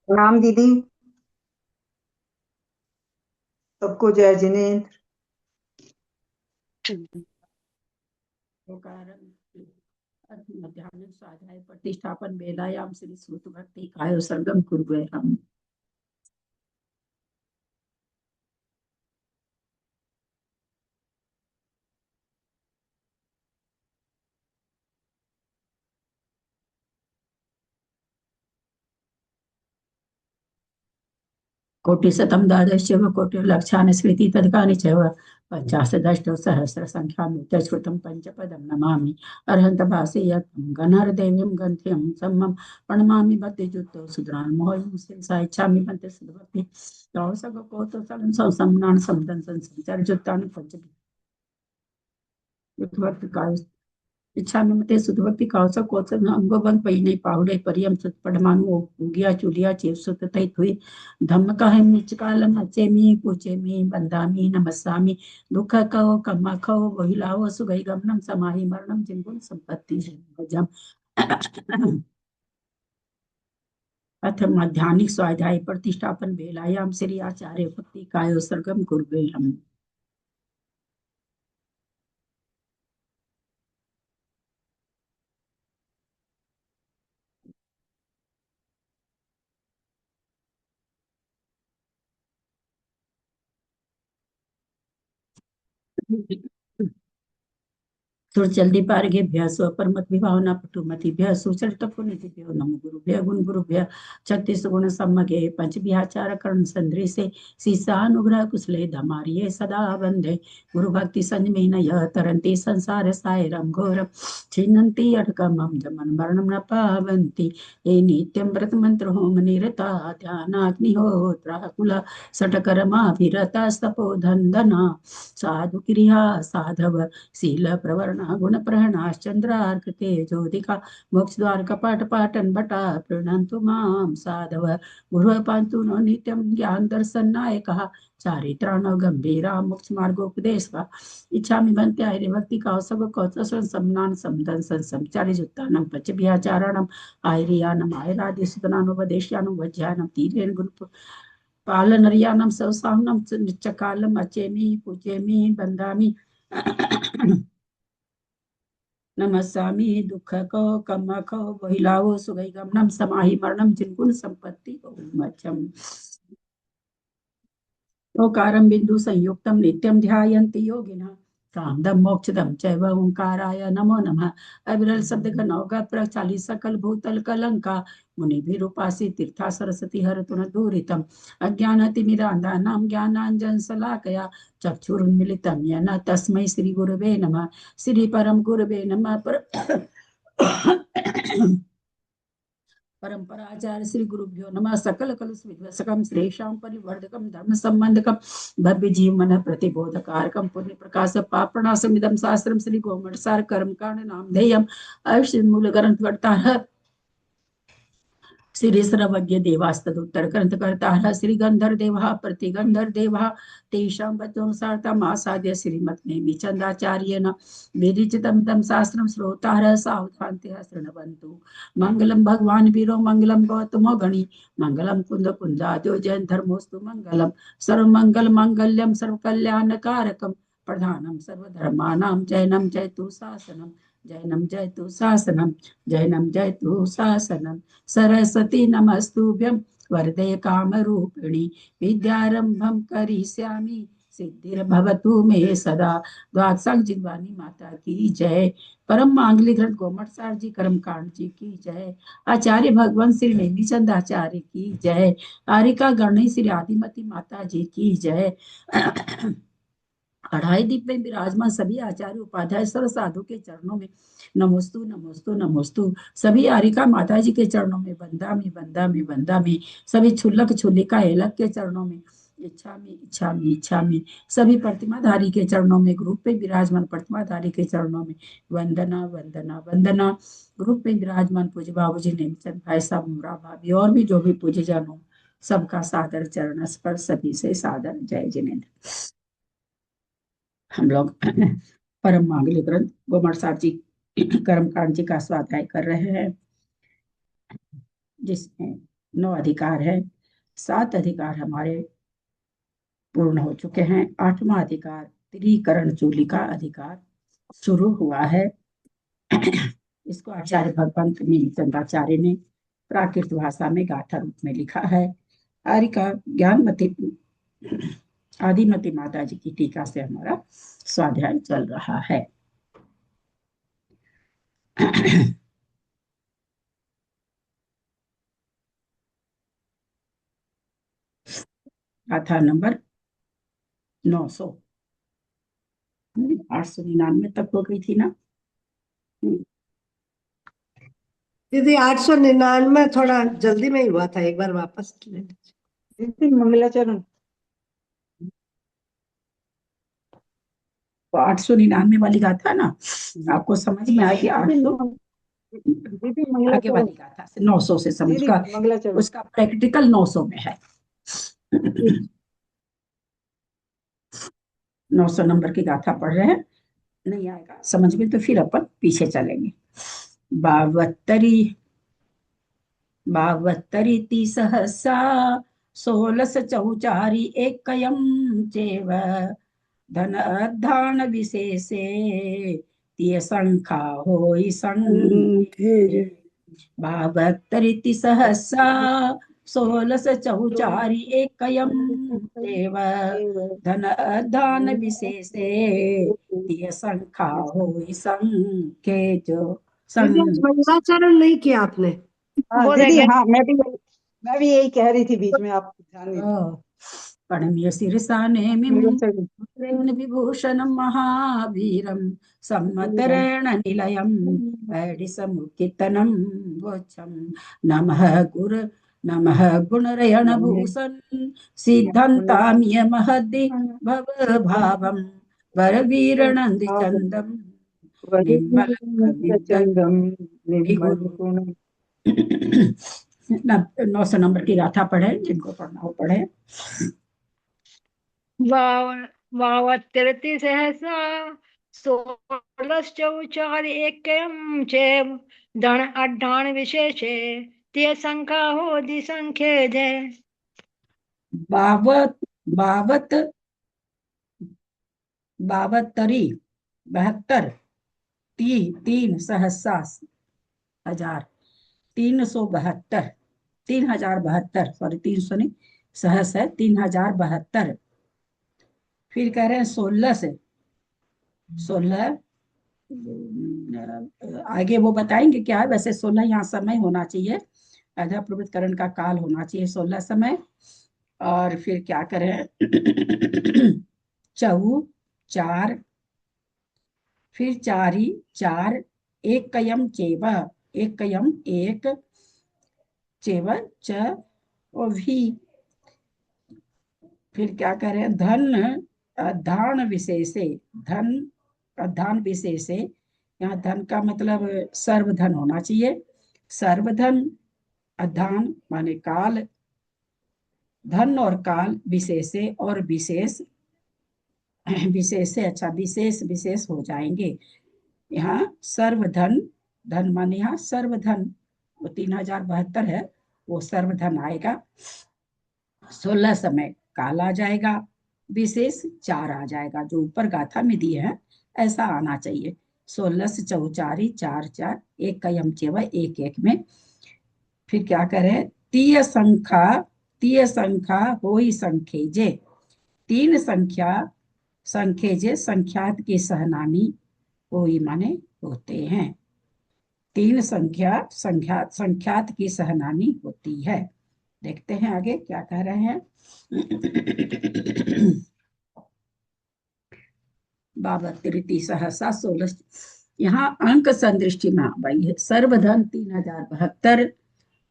प्रणाम दीदी। सबको जय जिनेन्द्र। मध्याह्न स्वाध्याय प्रतिष्ठापन वेलायाम श्री सूत भक्ति काय सर्गम कुर्वे हम। कोटिशतं द्वादशैव कोटिर्लक्षानि स्मृति तद्कानि चैव पञ्चाशदष्टौ सहस्रसङ्ख्यां श्रुतं पञ्चपदं नमामि अर्हन्तभासे यत् गणहरदेवीं गन्ध्यं सम्मं प्रणमामि भक्तियुक्तो सुधरान्मोहं सा इच्छामि भन्ते सुधभक्ति कौसगकोतसलं संसम्नान् समदं संसञ्चरजुत्तानि पञ्च इच्छा में मते सुधवती कावसा कोसन अंगोबन पईने पाहुडे परियम सुत पडमानु उगिया चुलिया चेव सुत तई थुई धम्म का है मिच कालम अचे मी पूछे मी बंदामी नमस्सामी दुख कहो कम्मा कहो वहिलाओ सुगई गमनम समाहि मरणम जिंगुन संपत्ति है भजम। अथ मध्याह्निक स्वाध्याय प्रतिष्ठापन वेलायाम श्री आचार्य भक्ति काय सर्गम कुर्वे हम। सुरचल्दी पारगेभ्यः स्वपरमद्विभावना पटुमतिभ्यः सुचरितपुनीतिभ्यो नमो गुरुभ्यः गुण गुरुभ्यः छत्तीस गुण सम्मगे पंचविहाचार कर्ण संद्रेसे सीसानुग्रह कुशले धमारिये सदा बंधे गुरु भक्ति संयमेन यः तरन्ति संसार सायरं घोरं छिन्नन्ति अटकमं जमन मरणं न पावन्ति ये नित्यं व्रत मंत्र होम निरता ध्यानाग्निहोत्राकुल सटकर्माभिरतस्तपोधन्दना साधु क्रिया साधव शील प्रवर्ण गुण प्रहणाश्चंद्रार्क तेजोदिका मोक्ष द्वार कपाट पाटन बटा प्रणंतु माम साधव गुरु पांतु नो नित्यम ज्ञान दर्शन नायक चारित्राण गंभीरा मोक्ष मार्गोपदेश का इच्छा में बनते आर्य भक्ति का सब कौशल सम्मान समदन संचारी जुत्तानम पच व्याचारणम आर्यानम आयरादि सुतनानुपदेश्यानुम वज्यानम तीरेन गुरु पालनरियानम सवसाहनम निच्चकालम अचेमी पूजेमी बंदामी नमस्सामि दुख को कम को बहिलाओ सुगई गमनम समाहि मरणम जिनगुण संपत्ति बहुमचम ओकारं बिंदु संयुक्तं नित्यं ध्यायन्ति योगिनः कामदं मोक्षदं चैव ओंकाराय नमो नमः। अविरल शब्द का नौका प्रचाली सकल भूतल कलंका मुनिभिरुपासि तीर्था सरस्वती हरतुन दूरितम् अज्ञानतिमिरान्धानां ज्ञानाञ्जन शलाकया चक्षुरुन्मिलितं येन तस्मै श्री गुरवे नमः। श्री परम गुरवे नमः। परंपराचार्य श्री गुरुभ्यो नमः। सकल कलुष विध्वसकम श्रेषां परिवर्धकम धर्म संबंधकम भव्य जीवन प्रतिबोधकारकम पुण्य प्रकाश पापणासमिदम शास्त्रम श्री गोमट सार कर्म कांड नामधेयम अवश्य मूल ग्रंथ वर्ता श्री सर्वज्ञ देवास्तदुत्तर ग्रंथ करता श्री गंधर देवा प्रतिगंधर देवा तेषां वचोऽनुसारतम् आसाद्य श्रीमद्नेमि चंदाचार्येण विरचितं तं शास्त्रं श्रोतारः सावधानतया शृण्वन्तु। मंगलम भगवान वीरो मंगलम गौतमो गणि मंगलम कुंद कुंजाद्यो जैन धर्मोस्तु मंगलम सर्वमंगल मांगल्यम सर्वकल्याणकारकम प्रधानम सर्वधर्माणां जैनम जयतु शासनम जैनम जयतु शासनम जैनम जयतु शासनम सरस्वती नमस्तुभ्यं वरदे कामरूपिणी विद्यारंभं करिष्यामि सिद्धिर्भवतु मे सदा। द्वादशांग जिनवानी माता की जय। परम मांगलिक ग्रंथ गोमट सार जी कर्मकांड जी की जय। आचार्य भगवान श्री नेमीचंद आचार्य की जय। आरिका गणेश श्री आदिमती माता जी की जय। अढ़ाई दीप में विराजमान सभी आचार्य उपाध्याय सर्व साधु के चरणों में नमोस्तु नमोस्तु नमोस्तु। सभी आरिका माता जी के चरणों में बंदा में बंदा में बंदा में। सभी छुल्लक छुल्लिका एलक के चरणों में इच्छा में इच्छा में इच्छा में। सभी प्रतिमाधारी के चरणों में ग्रुप पे विराजमान प्रतिमाधारी के चरणों में वंदना वंदना वंदना। ग्रुप में विराजमान पूज्य बाबू जी नेमचंद भाई साहब मुरा भाभी और भी जो भी पूज्य जनों सबका सादर चरण स्पर्श सभी से सादर जय जिनेन्द्र। हम लोग परम मांगलिक ग्रंथ गोमट साहब जी कर्मकांड जी का स्वाध्याय कर रहे हैं जिसमें 9 अधिकार है। 7 अधिकार हमारे पूर्ण हो चुके हैं। 8वां अधिकार त्रिकरण चूली का अधिकार शुरू हुआ है। इसको आचार्य भगवंत नीलचंदाचार्य ने प्राकृत भाषा में गाथा रूप में लिखा है। आर्य का ज्ञानमती आदिमती माता जी की टीका से हमारा स्वाध्याय चल रहा है। गाथा नंबर 900 899 तक हो गई थी ना। दीदी 899 थोड़ा जल्दी में ही हुआ था, एक बार वापस ले लीजिए। दीदी मंगलाचरण तो 899 वाली गाथा ना आपको समझ में आएगी। 800 दीदी आगे मंगलाचरण वाली गाथा से 900 से समझ दीदी का मंगलाचरण उसका प्रैक्टिकल 900 में है। 900 नंबर की गाथा पढ़ रहे हैं, नहीं आएगा समझ में तो फिर अपन पीछे चलेंगे। बावत्तरी बावत्तरीति सहसा 16 एकयं चेव धन अधान विशेषे तिय संखा होई संख्ये। बावत्तरीति सहसा 16 एकयं चेव धन अधान विशेषे तिय संखा होई संख्ये। जो दीदी आज मंगलाचरण नहीं किया आपने? हाँ वो दीदी, देखें। हाँ मैं भी यही कह रही थी बीच में, आप ध्यान नहीं दिया। प्रणम्य शिरसा नेमिं मंगलाचरण पुत्रेण विभूषणं महावीरं सम्मतरेण निलयं वैडिसमुत्थितनं वोच्छं नमः गुणरयण भूषन् सिद्धन्ताम्य महद्दि भवभावं वरवीरणन्द चन्दं निर्मल चंदम निर्मल विगुरु। गुण 900 नंबर की गाथा पढ़े, जिनको पढ़ना हो पढ़े। वावत्तिरति सहसा 16 एकयं चेव धन अड्डान विशेषे ते संख्या हो दि संख्ये दे। बावत बावत बावत्तरी 72 तीन सहसा 1000 372 3072 सॉरी 300 नहीं, सहस है 3072। फिर कह रहे हैं 16 से 16 आगे वो बताएंगे क्या है। वैसे 16 यहाँ समय होना चाहिए, अधा प्रवृत्तकरण का काल होना चाहिए 16 समय। और फिर क्या करें चौ 4 फिर 4 एक कयम चेव एक कयम एक चेव च और भी। फिर क्या करें धन अधान विशेषे धन अधान विशेषे, यहाँ धन का मतलब सर्वधन होना चाहिए। सर्वधन अधान माने काल, धन और काल विशेषे और विशेष विशेष से अच्छा विशेष विशेष हो जाएंगे। यहाँ सर्वधन धन माने यहाँ सर्वधन वो 3072 है, वो सर्वधन आएगा। 16 समय काल आ जाएगा, विशेष 4 आ जाएगा, जो ऊपर गाथा में दिए हैं ऐसा आना चाहिए। 16 से 4 4 एक कयम चेव एक एक में। फिर क्या करें तीय संख्या होई संख्ये जे, 3 संख्ये जे संख्यात की सहनामी होई माने होते हैं। 3 संख्यात की सहनामी होती है। देखते हैं आगे क्या कह रहे हैं। बावत्तरीति सहसा 16 यहाँ अंक संदृष्टि में भाई है। सर्वधन 3072,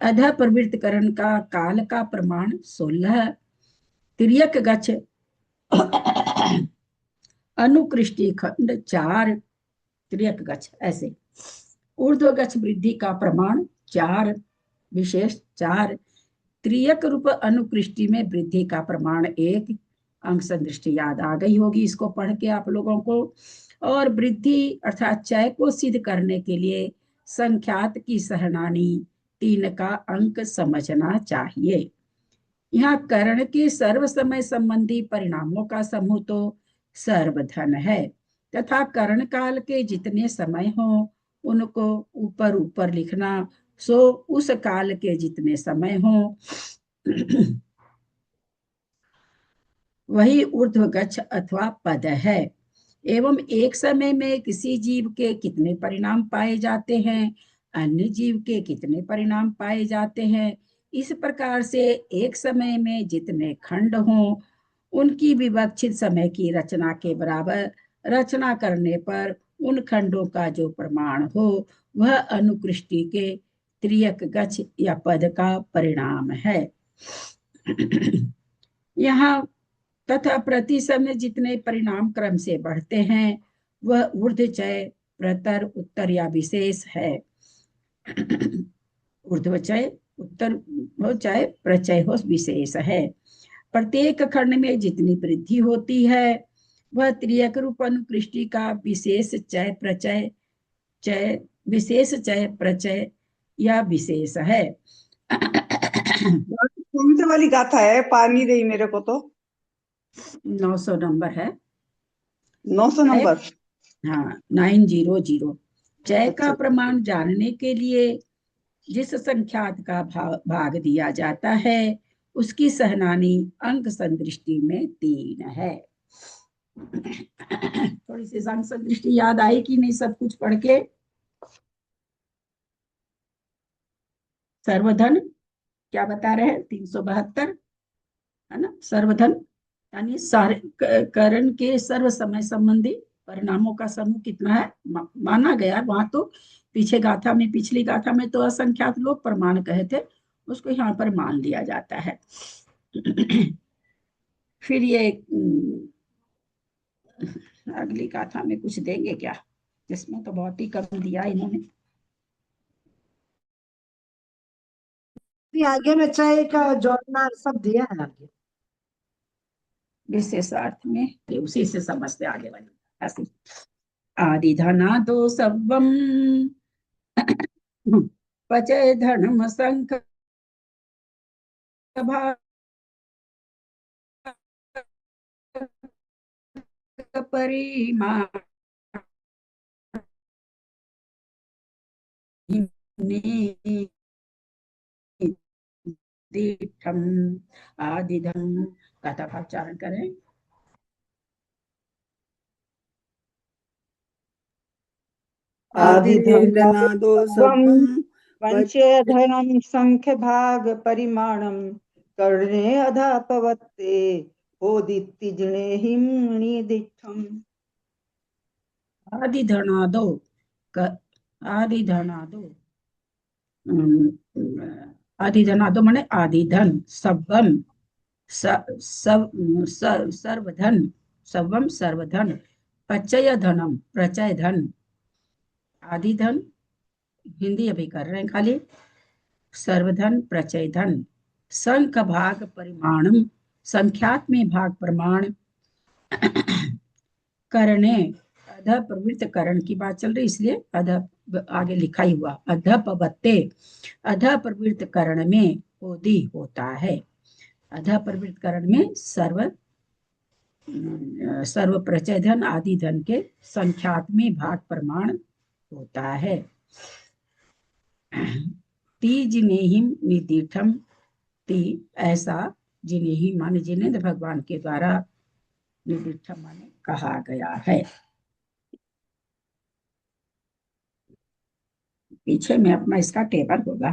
अध प्रवृत्तकरण का काल का प्रमाण 16, तिर्यक गच्छ अनुकृष्टि खंड 4, तिर्यक गच्छ ऐसे। ऊर्ध्व गच्छ वृद्धि का प्रमाण 4, विशेष 4। त्रियक रूप अनुकृष्टि में वृद्धि का प्रमाण 1। अंक संदृष्टि याद आ गई होगी इसको पढ़ के आप लोगों को। और वृद्धि अर्थात चय को सिद्ध करने के लिए संख्यात की सहनानी 3 का अंक समझना चाहिए। यहाँ करण के सर्व समय संबंधी परिणामों का समूह तो सर्वधन है, तथा करण काल के जितने समय हो उनको ऊपर ऊपर लिखना, सो उस काल के जितने समय हो वही ऊर्ध्वगच्छ अथवा पद है। एवं एक समय में किसी जीव के कितने परिणाम पाए जाते हैं, अन्य जीव के कितने परिणाम पाए जाते हैं, इस प्रकार से एक समय में जितने खंड हों उनकी विवक्षित समय की रचना के बराबर रचना करने पर उन खंडों का जो प्रमाण हो वह अनुकृष्टि के त्रियक गच्छ या पद का परिणाम है। यहाँ तथा प्रति समय जितने परिणाम क्रम से बढ़ते हैं वह ऊर्ध्वचय, प्रतर, उत्तर या विशेष है। ऊर्ध्वचय, उत्तर हो चाहे प्रचय हो, विशेष है। प्रत्येक खंड में जितनी वृद्धि होती है वह त्रियक रूप अनुकृष्टि का विशेष चय प्रचय, चय विशेष चय प्रचय या विशेष है। कौन से वाली गाथा है? पा नहीं रही मेरे को तो। 900 नंबर है। 900 नंबर। हाँ, 900। चय का अच्छा। प्रमाण जानने के लिए जिस संख्यात का भाग दिया जाता है उसकी सहनानी अंक संदृष्टि में 3 है। थोड़ी सी अंक संदृष्टि याद आई कि नहीं सब कुछ पढ़ के? सर्वधन क्या बता रहे हैं? 372 है ना। सर्वधन यानी सारे करण के सर्व समय संबंधी परिणामों का समूह कितना है माना गया। वहां तो पीछे गाथा में, पिछली गाथा में तो असंख्यात लोग प्रमाण कहे थे, उसको यहाँ पर मान लिया जाता है। फिर ये अगली गाथा में कुछ देंगे क्या? जिसमें तो बहुत ही कम दिया इन्होंने। ये आगे में चय का जोड़ना सब दिया है आगे। विशेषार्थ में उसी से समझते आगे वाली ऐसे। आदि धना दो सवम पचय धर्म संख भाग परिमाण आदिधम कथा का उच्चारण करें। आदि आदिधनादो सब्बम पंचधनम संख्य भाग परिमाणम कर्णे अधापवत्ते होदित्ति जिणे हिमणि दिठम। आदिधनादो आदिधनादो आदिधनादो माने आदिधन सब्बम सर्वधन, सवम सर्वधन, पचय धनम प्रचय धन, आदि धन हिंदी अभी कर रहे हैं खाली, सर्वधन प्रचय धन, संख भाग परिमाणम संख्यात में भाग प्रमाण, करणे अध प्रवृत्त करण की बात चल रही इसलिए अध आगे लिखा ही हुआ, अधपवत्ते अध प्रवृत्त करण में ओदी होता है। अध प्रवृत्त करण में सर्व प्रचय धन आदि धन के संख्यात में भाग प्रमाण होता है। ती जिनेहिम निदिठम, ती ऐसा, जिनेहि माने जिनेन्द्र भगवान के द्वारा, निदिठम माने कहा गया है। पीछे में अपना इसका टेबल होगा,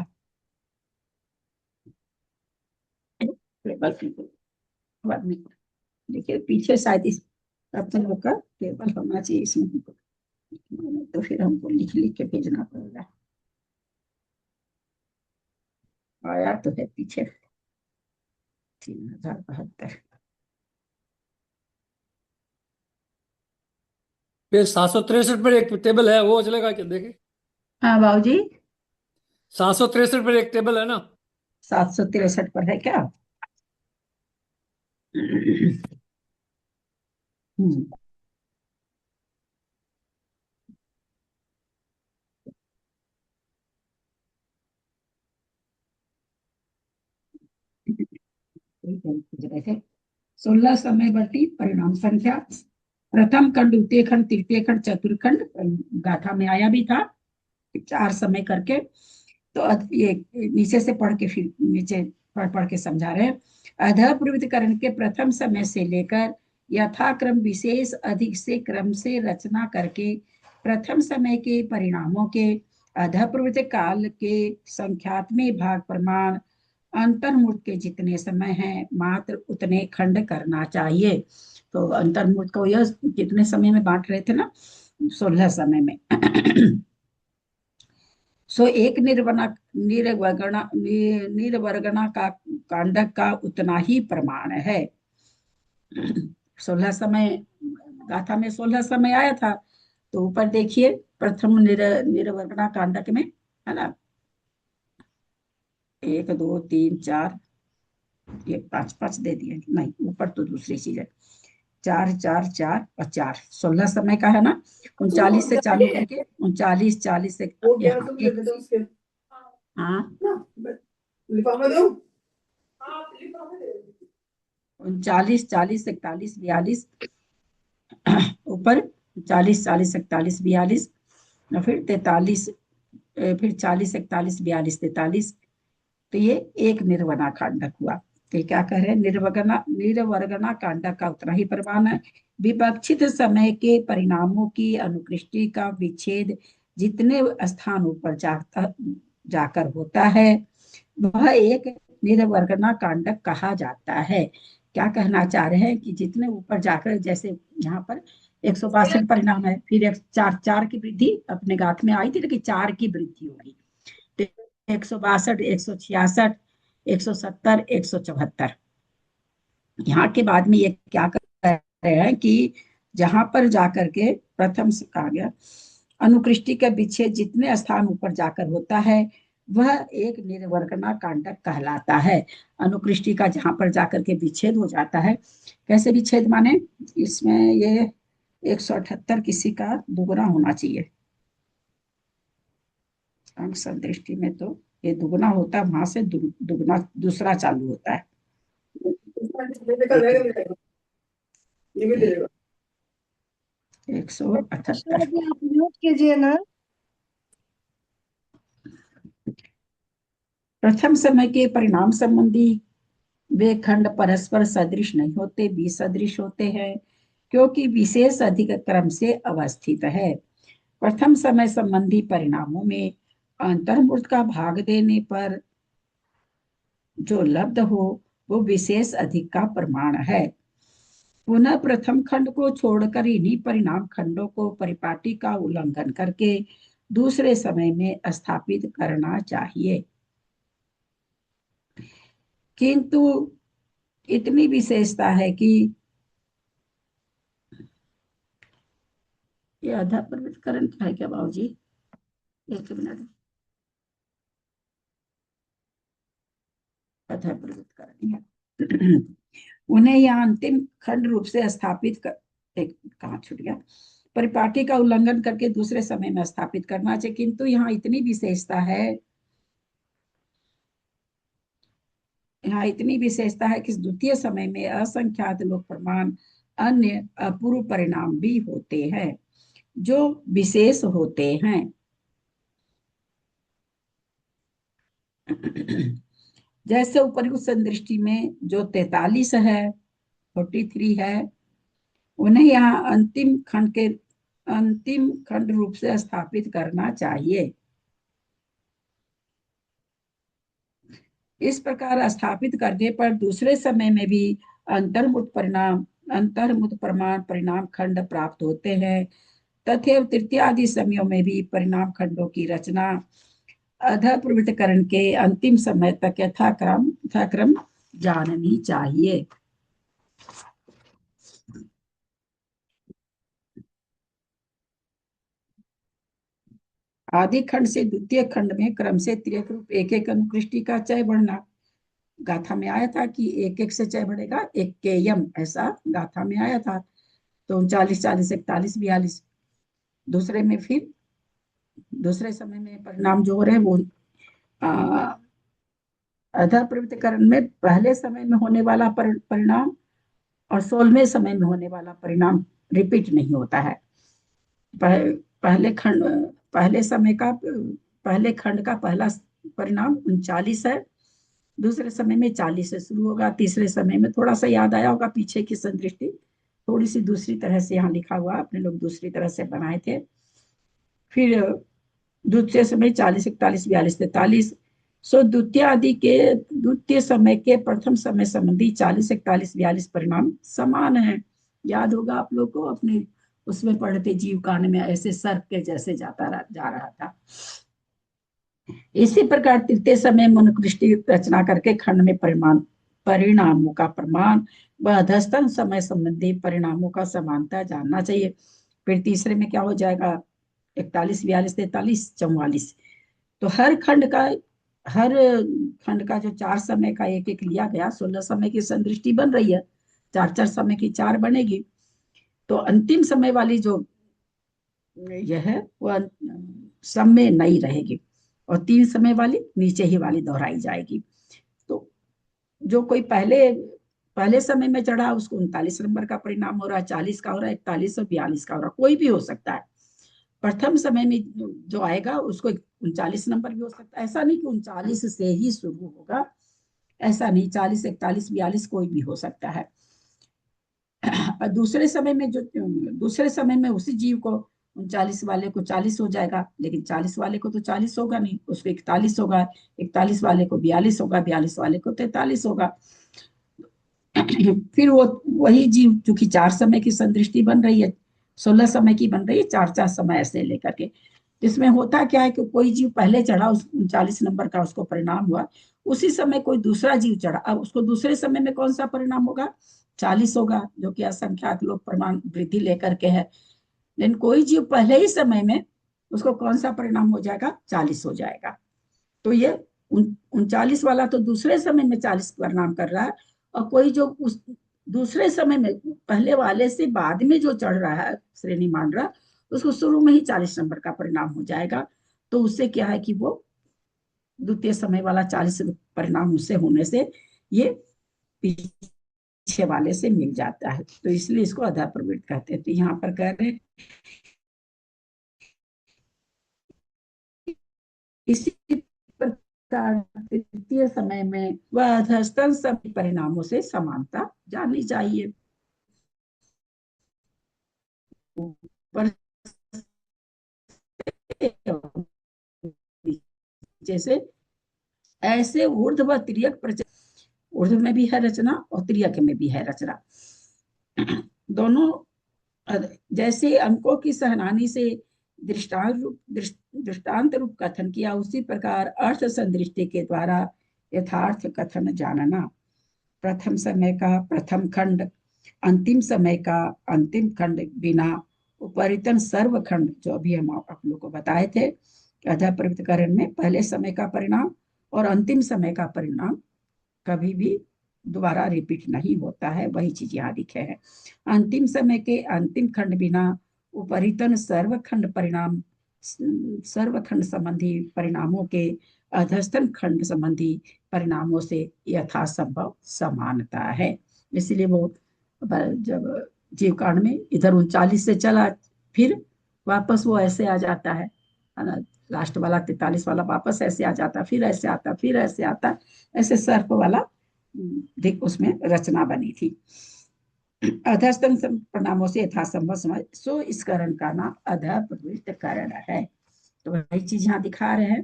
टेबल देखिए पीछे शायद इस अपने लोग का टेबल होना चाहिए इसमें, तो फिर हमको लिख लिख के भेजना पड़ेगा। आया तो है पीछे 3072। फिर 763 पर एक टेबल है, वो चलेगा क्या? देखे हाँ बाबू जी, 763 पर एक टेबल है ना। 763 पर है क्या? हम्म, पूछ रहे थे। 16 समय बटी परिणाम संख्या, प्रथम खंड, द्वितीय खंड, तृतीय खंड, चतुर्थ गाथा में आया भी था 4 समय करके। तो ये नीचे से पढ़ के फिर नीचे पढ़ पढ़ के समझा रहे हैं। अधः प्रवृत्तिकरण के प्रथम समय से लेकर यथाक्रम विशेष अधिक से क्रम से रचना करके प्रथम समय के परिणामों के अधः प्रवृत्ति काल के संख्यात्मक भाग प्रमाण अंतर्मुख के जितने समय हैं मात्र उतने खंड करना चाहिए। तो अंतर्मुख को यह कितने समय में बांट रहे थे ना, 16 समय में। सो एक निर्वर्गणा का कांडक का उतना ही प्रमाण है। 16 समय गाथा में 16 समय आया था। तो ऊपर देखिए प्रथम निर्वर्गणा कांडक में है ना, 1 2 3 4, ये 5 5 दे दिए, नहीं ऊपर तो दूसरी चीज है। 4 4 4 और 4, 16 समय का है ना। 39 से चालू करके 39 40 से हाँ 39 40 41 42, ऊपर 40 40 41 42, और फिर 43, फिर 40 41 42 43। तो ये एक निर्वना कांडक हुआ। तो क्या कह रहे हैं, निर्वर्गना कांडक का उतना ही प्रमाण है। विपक्षित समय के परिणामों की अनुकृष्टि का विच्छेद जितने स्थानों पर जाकर होता है वह एक निर्वर्गना कांडक कहा जाता है। क्या कहना चाह रहे हैं कि जितने ऊपर जाकर, जैसे यहाँ पर 162 परिणाम है, फिर 4 की वृद्धि अपने गाथ में आई थी, लेकिन 4 की वृद्धि होगी। 162 166 170 174। यहाँ के बाद में ये क्या कर रहे हैं कि जहां पर जाकर के प्रथम से कहा गया अनुकृष्टि का विच्छेद जितने स्थान ऊपर जाकर होता है वह एक निर्वर्गना कांडक कहलाता है। अनुकृष्टि का जहां पर जाकर के विच्छेद हो जाता है, कैसे विच्छेद माने, इसमें ये 178 किसी का दुगुना होना चाहिए। अंक संदृष्टि में तो ये दुगुना होता है, वहां से दुगुना दूसरा चालू होता है। 178 जी आप म्यूट कीजिए ना। प्रथम समय के परिणाम संबंधी वे खंड परस्पर सदृश नहीं होते, विसदृश होते हैं, क्योंकि विशेष अधिक क्रम से अवस्थित है। प्रथम समय संबंधी परिणामों में अंतर्मूर्त का भाग देने पर जो लब्ध हो वो विशेष अधिक का प्रमाण है। पुनः प्रथम खंड को छोड़कर इन्हीं परिणाम खंडों को परिपाटी का उल्लंघन करके दूसरे समय में स्थापित करना चाहिए। किंतु इतनी विशेषता है कि ये आधा प्रवृत्तिकरण क्या है क्या बाबू जी, एक मिनट, आधा प्रवृत्तिकरण है। उन्हें यहाँ अंतिम खंड रूप से स्थापित कर, एक कहाँ छूट गया, परिपाटी का उल्लंघन करके दूसरे समय में स्थापित करना चाहिए। किंतु यहाँ इतनी विशेषता है, यहाँ इतनी विशेषता है कि द्वितीय समय में असंख्यात लोक प्रमाण अन्य अपूर्व परिणाम भी होते हैं जो विशेष होते हैं। जैसे उपयुक्त संदृष्टि में जो 43 है, 43 है, उन्हें यहाँ अंतिम खंड रूप से स्थापित करना चाहिए। इस प्रकार स्थापित करने पर दूसरे समय में भी अंतर्मुक्त प्रमाण परिणाम खंड प्राप्त होते हैं। तथा तृतीय आदि समयों में भी परिणाम खंडों की रचना अधः प्रवृत्तिकरण के अंतिम समय तक यथाक्रम जाननी चाहिए। आदि खंड से द्वितीय खंड में क्रम से तिर्यक रूप एक एक अनुकृष्टि का चय बढ़ना। गाथा में आया था कि एक एक से चय बढ़ेगा, एक के यम, ऐसा गाथा में आया था। तो 39 40 41 42, दूसरे में फिर दूसरे समय में परिणाम जो हो रहे हैं वो अधा प्रवृत्तिकरण में पहले समय में होने वाला परिणाम और 16वें समय में होने वाला परिणाम रिपीट नहीं होता है। पहले खंड पहले समय का पहले खंड का पहला परिणाम 39 है, दूसरे समय में 40 से शुरू होगा, तीसरे समय में थोड़ा सा याद आया होगा पीछे की संदृष्टि थोड़ी सी दूसरी तरह से यहाँ लिखा हुआ, अपने लोग दूसरी तरह से बनाए थे। फिर द्वितीय समय 40, 41, 42, 43। सो द्वितीय समय के प्रथम समय संबंधी 40, 41, 42 परिणाम समान है। याद होगा आप लोग को, अपने उसमें पढ़ते जीव कांड में ऐसे सर्प के जैसे जा रहा था। इसी प्रकार तृतीय समय मनुकृष्टि रचना करके खंड में परिणामों का प्रमाण व अधस्तन समय संबंधी परिणामों का समानता जानना चाहिए। फिर तीसरे में क्या हो जाएगा, 41, 42, 43, 44। तो हर खंड का जो 4 समय का एक एक लिया गया, 16 समय की संदृष्टि बन रही है, 4 समय की 4 बनेगी। तो अंतिम समय वाली जो यह है वह सब में नई रहेगी और 3 समय वाली नीचे ही वाली दोहराई जाएगी। तो जो कोई पहले समय में चढ़ा उसको 39 नंबर का परिणाम हो रहा है, 40 का हो रहा है, 41 और 42 का हो रहा है, कोई भी हो सकता है। प्रथम समय में जो आएगा उसको 39 नंबर भी हो सकता है। ऐसा नहीं कि 39 से ही शुरू होगा, ऐसा नहीं, 40, 41, 42 कोई भी हो सकता है। दूसरे समय में उसी जीव को 39 वाले को 40 हो जाएगा, लेकिन 40 वाले को तो 40 होगा नहीं, उसको 41 होगा, 41 वाले को 42 होगा, 42 वाले को 43 होगा। फिर वो वही जीव चूंकि 4 समय की संदृष्टि बन रही है, 16 समय की बन रही है, 4 समय ऐसे लेकर के। इसमें होता क्या है कि कोई जीव पहले चढ़ा, 39 नंबर का उसको परिणाम हुआ, उसी समय कोई दूसरा जीव चढ़ा, अब उसको दूसरे समय में कौन सा परिणाम होगा, 40 होगा, जो कि असंख्यात लोग प्रमाण वृद्धि लेकर के है। लेकिन कोई जीव पहले ही समय में उसको कौन सा परिणाम हो जाएगा, 40 हो जाएगा। तो ये 39 वाला तो दूसरे समय में 40 परिणाम कर रहा है, और कोई जो उस दूसरे समय में पहले वाले से बाद में जो चढ़ रहा है श्रेणी मान रहा, उसको शुरू में ही 40 नंबर का परिणाम हो जाएगा। तो उससे क्या है कि वो द्वितीय समय वाला 40 परिणाम उससे होने से ये पीछे वाले से मिल जाता है, तो इसलिए इसको अधा प्रवृत्त कहते हैं। तो यहाँ पर कह रहे हैं इसी प्रकार तृतीय समय में वह अधस्तन सभी परिणामों से समानता जाननी चाहिए। ऊपर जैसे ऐसे ऊर्ध्व व तिर्यक ऊर्ध्व में भी है रचना और तिर्यक में भी है रचना, दोनों। जैसे अंकों की सहनानी से दृष्टांत रूप कथन किया, उसी प्रकार अर्थ संदृष्टि के द्वारा यथार्थ कथन जानना। प्रथम समय का प्रथम खंड, अंतिम समय का अंतिम खंड बिना उपरितन सर्व खंड, जो अभी हम आप लोग को बताए थे, अधा प्रवृत्तिकरण में पहले समय का परिणाम और अंतिम समय का परिणाम कभी भी दोबारा रिपीट नहीं होता है, वही चीज यहाँ लिखे है। अंतिम समय के अंतिम खंड बिना उपरितन सर्वखंड संबंधी परिणामों के अधस्तन खंड संबंधी परिणामों से यथासंभव समानता है। इसलिए वो जब जीव कांड में इधर 39 से चला, फिर वापस वो ऐसे आ जाता है ना, लास्ट वाला 43 वाला वापस ऐसे आ जाता, फिर ऐसे आता, फिर ऐसे आता, ऐसे सर्प वाला देख उसमें रचना बनी थी। अधस्तन परिणामों से यथासंभव समझ, सो इस करण का नाम अधा प्रवृत्त करण है। तो वही चीज यहाँ दिखा रहे हैं।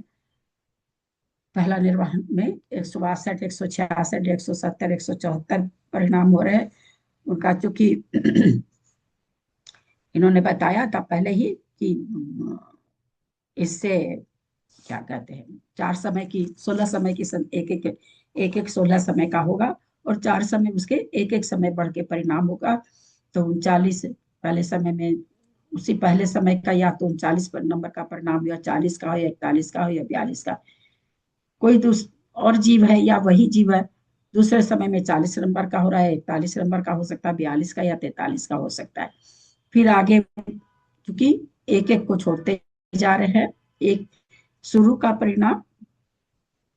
पहला निर्वाहन में 162, 166, 170, 174 परिणाम हो रहे हैं। उनका चूंकि इन्होंने बताया था पहले ही कि इससे क्या कहते हैं, 4 समय की 16 समय की एक 16 समय का होगा और 4 समय उसके एक समय बढ़ के परिणाम होगा। तो 39 पहले समय में उसी पहले समय का या तो 39 नंबर का परिणाम, या 40 का हो, या 41 का हो, या 42 का। कोई और जीव है या वही जीव है, दूसरे समय में 40 नंबर का हो रहा है, 41 नंबर का हो सकता है, 42 का या 43 का हो सकता है। फिर आगे क्योंकि एक एक को छोड़ते जा रहे हैं, एक शुरू का परिणाम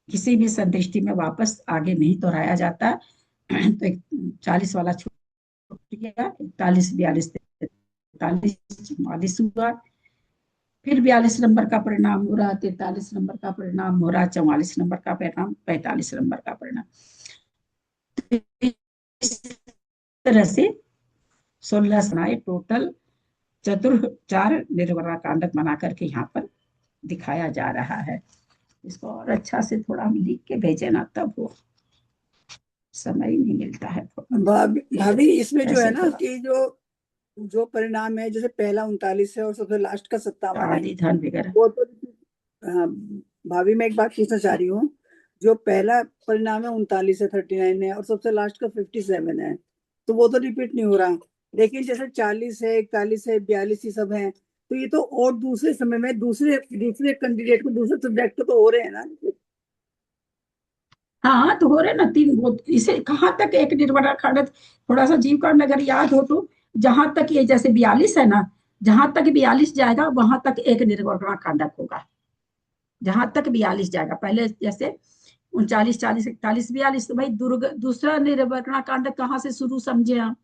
किसी भी संदृष्टि में वापस आगे नहीं दोहराया जाता। तो 40 वाला छूट गया, 41, 42, 43, 44 हुआ। फिर 42 नंबर का परिणाम हो रहा, 43 नंबर का परिणाम हो रहा, 44 नंबर का परिणाम, 45 नंबर का परिणाम। इस तरह से 16 सुनाए टोटल चार निर्वरा कांडक बना करके यहाँ पर दिखाया जा रहा है। इसको और अच्छा से थोड़ा हम लिख के भेजे ना, तब वो समय ही नहीं मिलता है। भाभी इसमें जो है ऐसे ना थोड़ा कि जो जो परिणाम है, जैसे पहला 39 है और सबसे लास्ट का 57 है, आदि धन वगैरह। वो तो हाँ, भाभी मैं एक बात पूछना चाह रही हूँ। जो पहला परिणाम है 39 है, 39 है और सबसे लास्ट का 57 है, तो वो तो रिपीट नहीं हो रहा। लेकिन जैसे 40 है, 41 है, 42 ही सब है, तो ये तो और दूसरे समय में दूसरे दूसरे कैंडिडेट को दूसरे सब्जेक्ट तो हो रहे हैं ना। हाँ तो हो रहे ना तीन, वो इसे कहाँ तक एक निर्वरा कांडक, थोड़ा सा जीव कांड अगर याद हो तो, जहां तक ये जैसे 42 है ना, जहां तक 42 जाएगा वहां तक एक निर्वरा कांडक होगा। जहां तक 42 जाएगा, पहले जैसे 39, 40, 41, 42, तो भाई दूसरा निर्वरा कांडक कहाँ से शुरू समझे हम,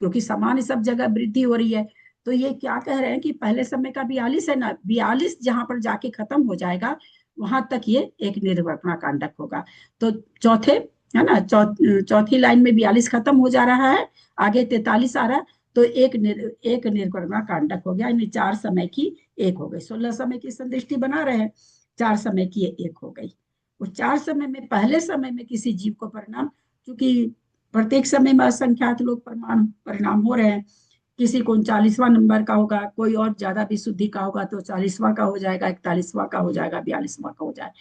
क्योंकि समान सब जगह वृद्धि हो रही है। तो ये क्या कह रहे हैं कि पहले समय का 42 है ना, 42 जहां पर जाके खत्म हो जाएगा वहां तक ये एक निर्वपना कांडक होगा। तो चौथे है ना, चौथी लाइन में 42 खत्म हो जा रहा है, आगे 43 आ रहा है, तो एक निर्वपना कांडक हो गया, यानी 4 समय की एक हो गई। 16 समय की संदृष्टि बना रहे हैं, 4 समय की एक हो गई। उस 4 समय में पहले समय में किसी जीव को परिणाम, क्योंकि प्रत्येक समय में असंख्यात लोग परिणाम हो रहे हैं, किसी को 39वां नंबर का होगा, कोई और ज्यादा विशुद्धि का होगा तो 40वां का हो जाएगा, 41वां का हो जाएगा, 42वां का हो जाएगा।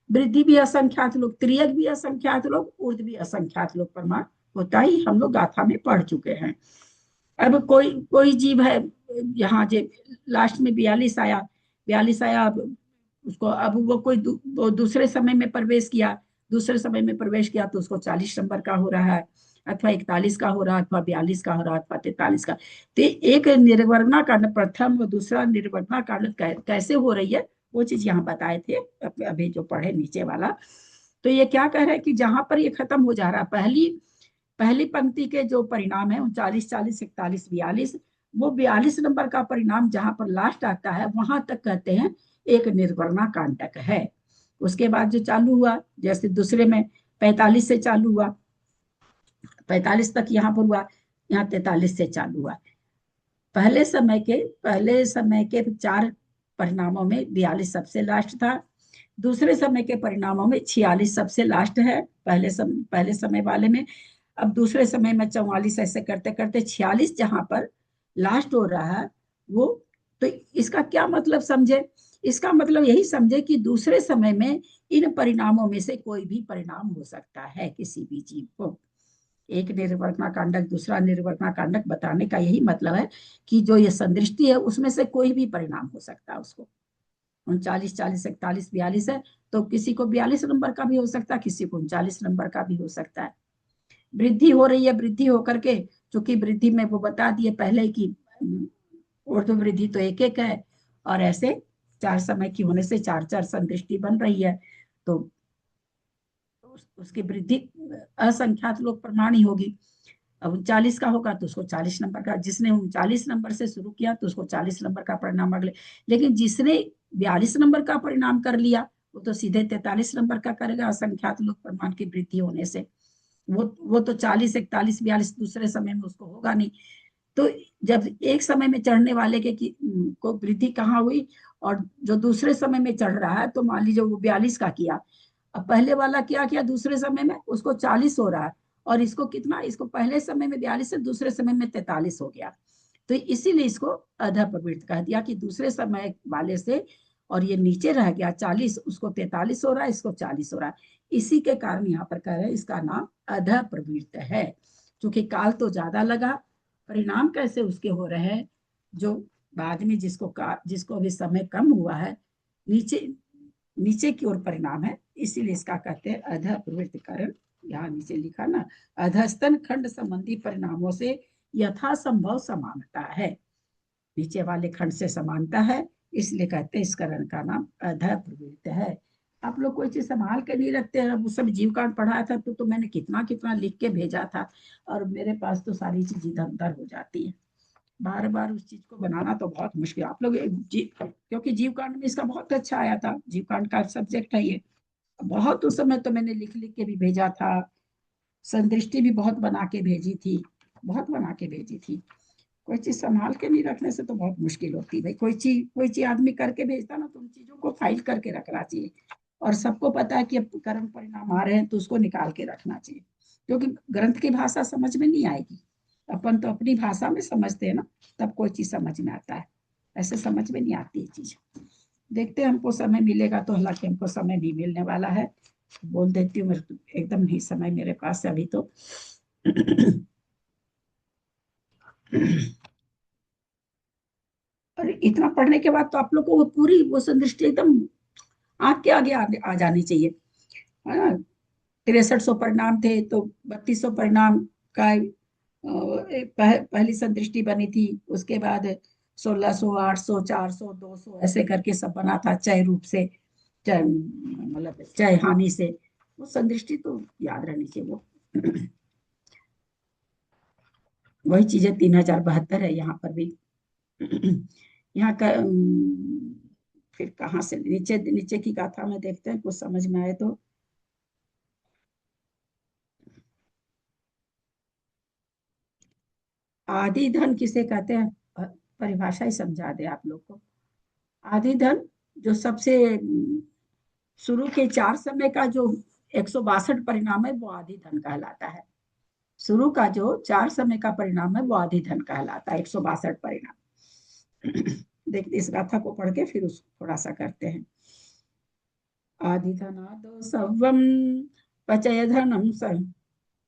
वृद्धि भी असंख्यात लोग, त्रियक भी असंख्यात लोग, ऊर्ध भी असंख्यात लोग प्रमाण होता ही हम लोग गाथा में पढ़ चुके हैं। अब कोई कोई जीव है यहाँ जो लास्ट में 42 आया, 42 आया, अब उसको अब वो कोई वो दूसरे समय में प्रवेश किया, दूसरे समय में प्रवेश किया तो उसको 40 नंबर का हो रहा है, अथवा 41 का हो रहा है, अथवा 42 का हो रहा है, अथवा 43 का। तो एक निर्वर्णा कांड प्रथम और दूसरा निर्वर्णा कांड कैसे हो रही है, वो चीज यहाँ बताए थे अभी जो पढ़े नीचे वाला। तो ये क्या कह रहे हैं कि जहां पर ये खत्म हो जा रहा है, पहली पंक्ति के जो परिणाम है 39, 40, 41, 42, वो 42 नंबर का परिणाम जहां पर लास्ट आता है वहां तक कहते हैं एक निर्वर्णा कांडक है। उसके बाद जो चालू हुआ, जैसे दूसरे में 45 से चालू हुआ, 45 तक यहाँ पर हुआ, यहाँ 43 से चालू हुआ। पहले समय के 4 परिणामों में 42 सबसे लास्ट था, दूसरे समय के परिणामों में 46 सबसे लास्ट है पहले समय वाले में। अब दूसरे समय में 44, ऐसे करते करते 46 जहां पर लास्ट हो रहा है वो, तो इसका क्या मतलब समझे, इसका मतलब यही समझे कि दूसरे समय में इन परिणामों में से कोई भी परिणाम हो सकता है किसी भी जीव को। एक निर्वर्तना कांडक दूसरा निर्वर्तना कांडक बताने का यही मतलब है कि जो ये संदृष्टि है उसमें से कोई भी परिणाम हो सकता है उसको। 39, 40, 41, 42 है तो किसी को 42 नंबर का भी हो सकता है, किसी को 39 नंबर का भी हो सकता है। वृद्धि हो रही है, वृद्धि होकर के, चूंकि वृद्धि में वो बता दिए पहले की ऊर्ध्व वृद्धि तो एक एक है, और ऐसे 4 समय की होने से 4 संदृष्टि बन रही है, तो उसकी वृद्धि असंख्यात लोग प्रमाण ही होगी। अब 39 का होगा तो उसको 40 नंबर का, जिसने 39 नंबर से शुरू किया तो उसको 40 नंबर का परिणाम अगले, लेकिन जिसने 42 नंबर का परिणाम कर लिया वो तो सीधे 43 नंबर का करेगा, असंख्यात लोग प्रमाण की वृद्धि होने से। वो तो 40, 41, 42 दूसरे समय में उसको होगा नहीं। तो जब एक समय में चढ़ने वाले को वृद्धि कहाँ हुई, और जो दूसरे समय में चढ़ रहा है, तो मान लीजिए वो 42 का किया, अब पहले वाला क्या किया दूसरे समय में, उसको 40 हो रहा है, और इसको कितना, इसको पहले समय में 42 से दूसरे समय में 43 हो गया, तो इसीलिए इसको अध प्रवृत्त कह दिया कि दूसरे समय वाले से, और ये नीचे रह गया 40, उसको 43 हो रहा है, इसको 40 हो रहा है, इसी के कारण यहाँ पर कह रहे हैं इसका नाम अध प्रवृत्त है। क्योंकि काल तो ज्यादा लगा, परिणाम कैसे उसके हो रहे हैं जो बाद में जिसको अभी समय कम हुआ है, नीचे नीचे की ओर परिणाम है, इसीलिए इसका कहते हैं अध प्रवृत्त कारण। यहाँ नीचे लिखा ना, अधस्तन खंड संबंधी परिणामों से यथासंभव समानता है, नीचे वाले खंड से समानता है, इसलिए कहते हैं इस करण का नाम अध प्रवृत्त है। आप लोग कोई चीज संभाल के नहीं रखते हैं। अब उस समय जीव कांड पढ़ाया था तो मैंने कितना कितना लिख के भेजा था, और मेरे पास तो सारी चीज इधर उधर हो जाती है। बार बार उस चीज को बनाना तो बहुत मुश्किल। आप लोग क्योंकि जीव कांड में इसका बहुत अच्छा आया था, जीव कांड का सब्जेक्ट है ये। बहुत उस समय तो मैंने लिख लिख के भी भेजा था, संदृष्टि भी बहुत बना के भेजी थी, बहुत बना के भेजी थी। कोई चीज संभाल के नहीं रखने से तो बहुत मुश्किल होती है भाई। कोई चीज आदमी करके भेजता ना, तो उन चीजों को फाइल करके रखना चाहिए। और सबको पता है कि अब कर्म परिणाम आ रहे हैं तो उसको निकाल के रखना चाहिए, क्योंकि ग्रंथ की भाषा समझ में नहीं आएगी। अपन तो अपनी भाषा में समझते हैं ना, तब कोई चीज समझ में आता है, ऐसे समझ में नहीं आती है चीज। देखते हैं, हमको समय मिलेगा तो, हालांकि हमको समय नहीं मिलने वाला है। बोल देती हूँ, मेरे एकदम नहीं समय मेरे पास है अभी तो। और इतना पढ़ने के बाद तो आप लोग को वो पूरी वो संदृष्टि एकदम आंख के आगे आ जानी चाहिए, है ना। 6300 परिणाम थे तो 3200 परिणाम का पहली संदृष्टि बनी थी। उसके बाद 1600, 800, 400, 200 ऐसे करके सब बना था, चय रूप से, चय मतलब चय हानि से। वो संदृष्टि तो याद रहनी चाहिए वो। वही चीजें 3072 है यहाँ पर भी। यहाँ का फिर कहाँ से नीचे नीचे की गाथा में देखते हैं, कुछ समझ में आए तो। आदि धन किसे कहते हैं, परिभाषा ही समझा दे आप लोग को। आदि धन जो सबसे शुरू के 4 समय का जो 162 परिणाम है वो आदि धन कहलाता है। शुरू का जो 4 समय का परिणाम है वो आदि धन कहलाता है, 162 परिणाम। देखते इस गाथा को पढ़ के फिर उसको थोड़ा सा करते हैं। आदि धनादो सर्वम पचय धनम सर्व,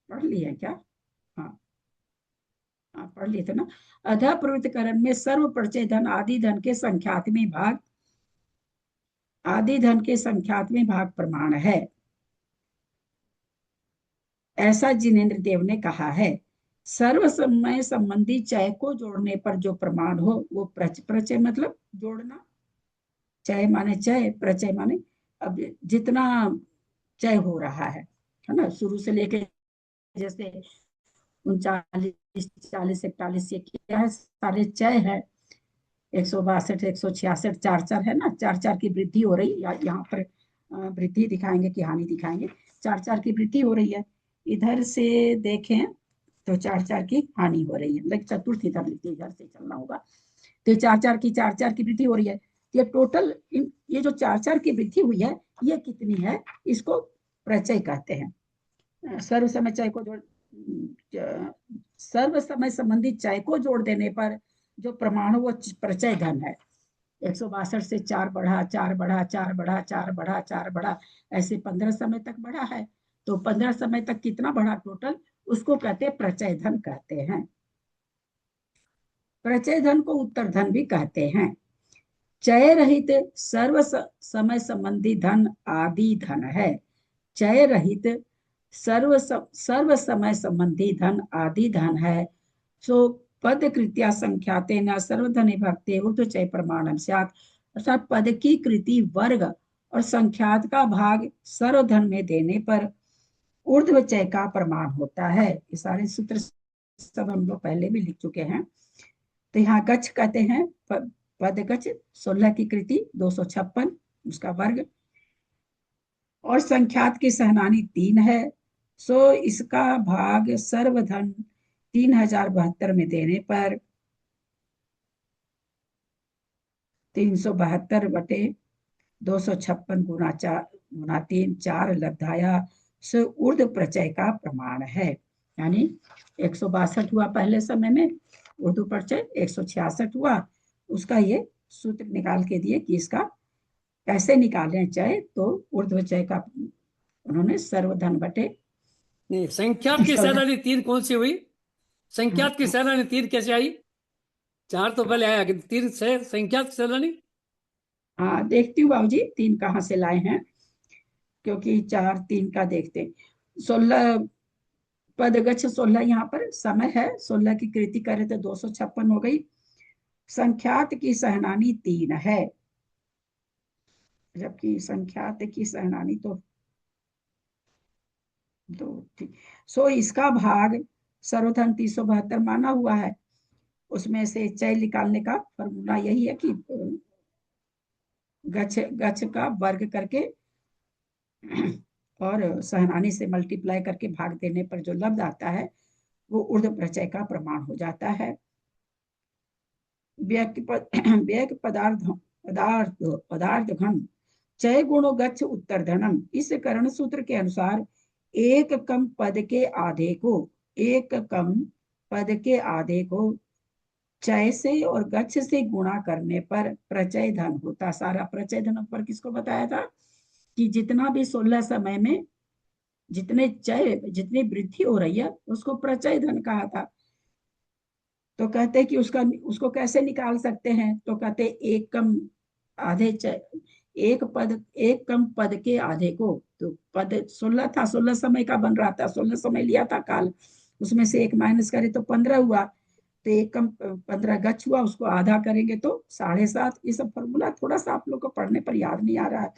पढ़ लिया क्या? हाँ हाँ, पढ़ लिए थे ना। अधा प्रवृत्त कर्म में सर्व परिचय धन आदि धन के संख्यात्मी भाग, आदि धन के संख्यात्मी भाग प्रमाण है, ऐसा जिनेन्द्र देव ने कहा है। सर्व समय संबंधी चय को जोड़ने पर जो प्रमाण हो वो प्रचय मतलब जोड़ना, चय माने चय, प्रचय माने अब जितना चय हो रहा है ना, शुरू से लेके जैसे 39, 40, 41 ये क्या है, सारे चय है। 162, 166, 4 है ना, 4 की वृद्धि हो रही है। यहाँ पर वृद्धि दिखाएंगे कि हानि दिखाएंगे। 4 की वृद्धि हो रही है। इधर से देखें तो 4 की हानि हो रही है, लाइक चतुर्थ इधर लिखते, इधर से चलना होगा। तो 4 की वृद्धि हो रही है। ये टोटल ये जो 4 की वृद्धि हुई है ये कितनी है, इसको प्रचय कहते हैं। सर्व समय चय को जोड़, सर्व समय संबंधी चय को जोड़ देने पर जो प्रमाण वो प्रचय धन है। 162 से 4 बढ़ा, 4 बढ़ा, 4 बढ़ा, 4 बढ़ा, 4 बढ़ा, ऐसे 15 समय तक बढ़ा है। तो 15 समय तक कितना बढ़ा टोटल, उसको कहते हैं प्रचय धन कहते हैं। प्रचय धन को उत्तर धन भी कहते हैं। चय रहित सर्व समय संबंधी धन आदि धन है। चय रहित सर्व समय संबंधी धन आदि धन है। सो पद कृत्या संख्याते न सर्वधन भक्ते उक्त चय प्रमाणम स्यात्, अर्थात पद की कृति वर्ग और संख्यात का भाग सर्वधन में देने पर ऊर्ध्व चय का प्रमाण होता है। ये सारे सूत्र सब हम लोग पहले भी लिख चुके हैं। तो यहाँ गच कहते हैं, पद गच 16 की कृति 256 उसका वर्ग, और संख्यात की सहनानी 3 है। सो इसका भाग सर्वधन 3072 में देने पर 372 बटे 256 गुना 3 4 लब्धाया से ऊर्ध्व प्रचय का प्रमाण है। यानी 162 हुआ पहले समय में, ऊर्ध्व प्रचय 166 हुआ। उसका ये सूत्र निकाल के दिए कि इसका कैसे निकालें चय, तो ऊर्ध्व चय का उन्होंने सर्वधन बटे नहीं, संख्यात की सहनानी 3 कौन सी हुई? संख्यात की सहनानी 3 कैसे आई? 4 तो पहले आया, 3 से संख्यात सहनानी। हाँ देखती हूँ बाबूजी 3 कहाँ से लाए हैं, क्योंकि 4 3 का देखते। 16 पदगछ 16 यहाँ पर समय है, 16 की कृति करे तो 256 हो गई। संख्यात की सहनानी 3 है, जबकि संख्यात की सहनानी तो दो थी। सो इसका भाग सर्वधन 372 माना हुआ है। उसमें से चय निकालने का फॉर्मूला यही है कि गच्छ गच्छ का वर्ग करके और सहनानी से मल्टीप्लाई करके भाग देने पर जो लब्ध आता है वो ऊर्ध्व प्रत्यय का प्रमाण हो जाता है। व्यय पदार्थ पदार्थ पदार्थ घन चय गुणो गच्छ उत्तर धनम। इस कर्ण सूत्र के अनुसार एक कम पद के आधे को चय से और गच्छ से गुणा करने पर प्रचय धन होता। सारा प्रचय धन पर किसको बताया था कि जितना भी 16 समय में जितनी वृद्धि हो रही है उसको प्रचय धन कहा था। तो कहते हैं कि उसको कैसे निकाल सकते हैं, तो कहते एक कम पद के आधे को, तो पद 16 था, 16 समय का बन रहा था, 16 समय लिया था काल, उसमें से एक माइनस करे तो 15 हुआ, तो एक कम 15 गच्छ हुआ, उसको आधा करेंगे तो 7.5। ये सब फॉर्मूला थोड़ा सा आप लोग को पढ़ने पर याद नहीं आ रहा है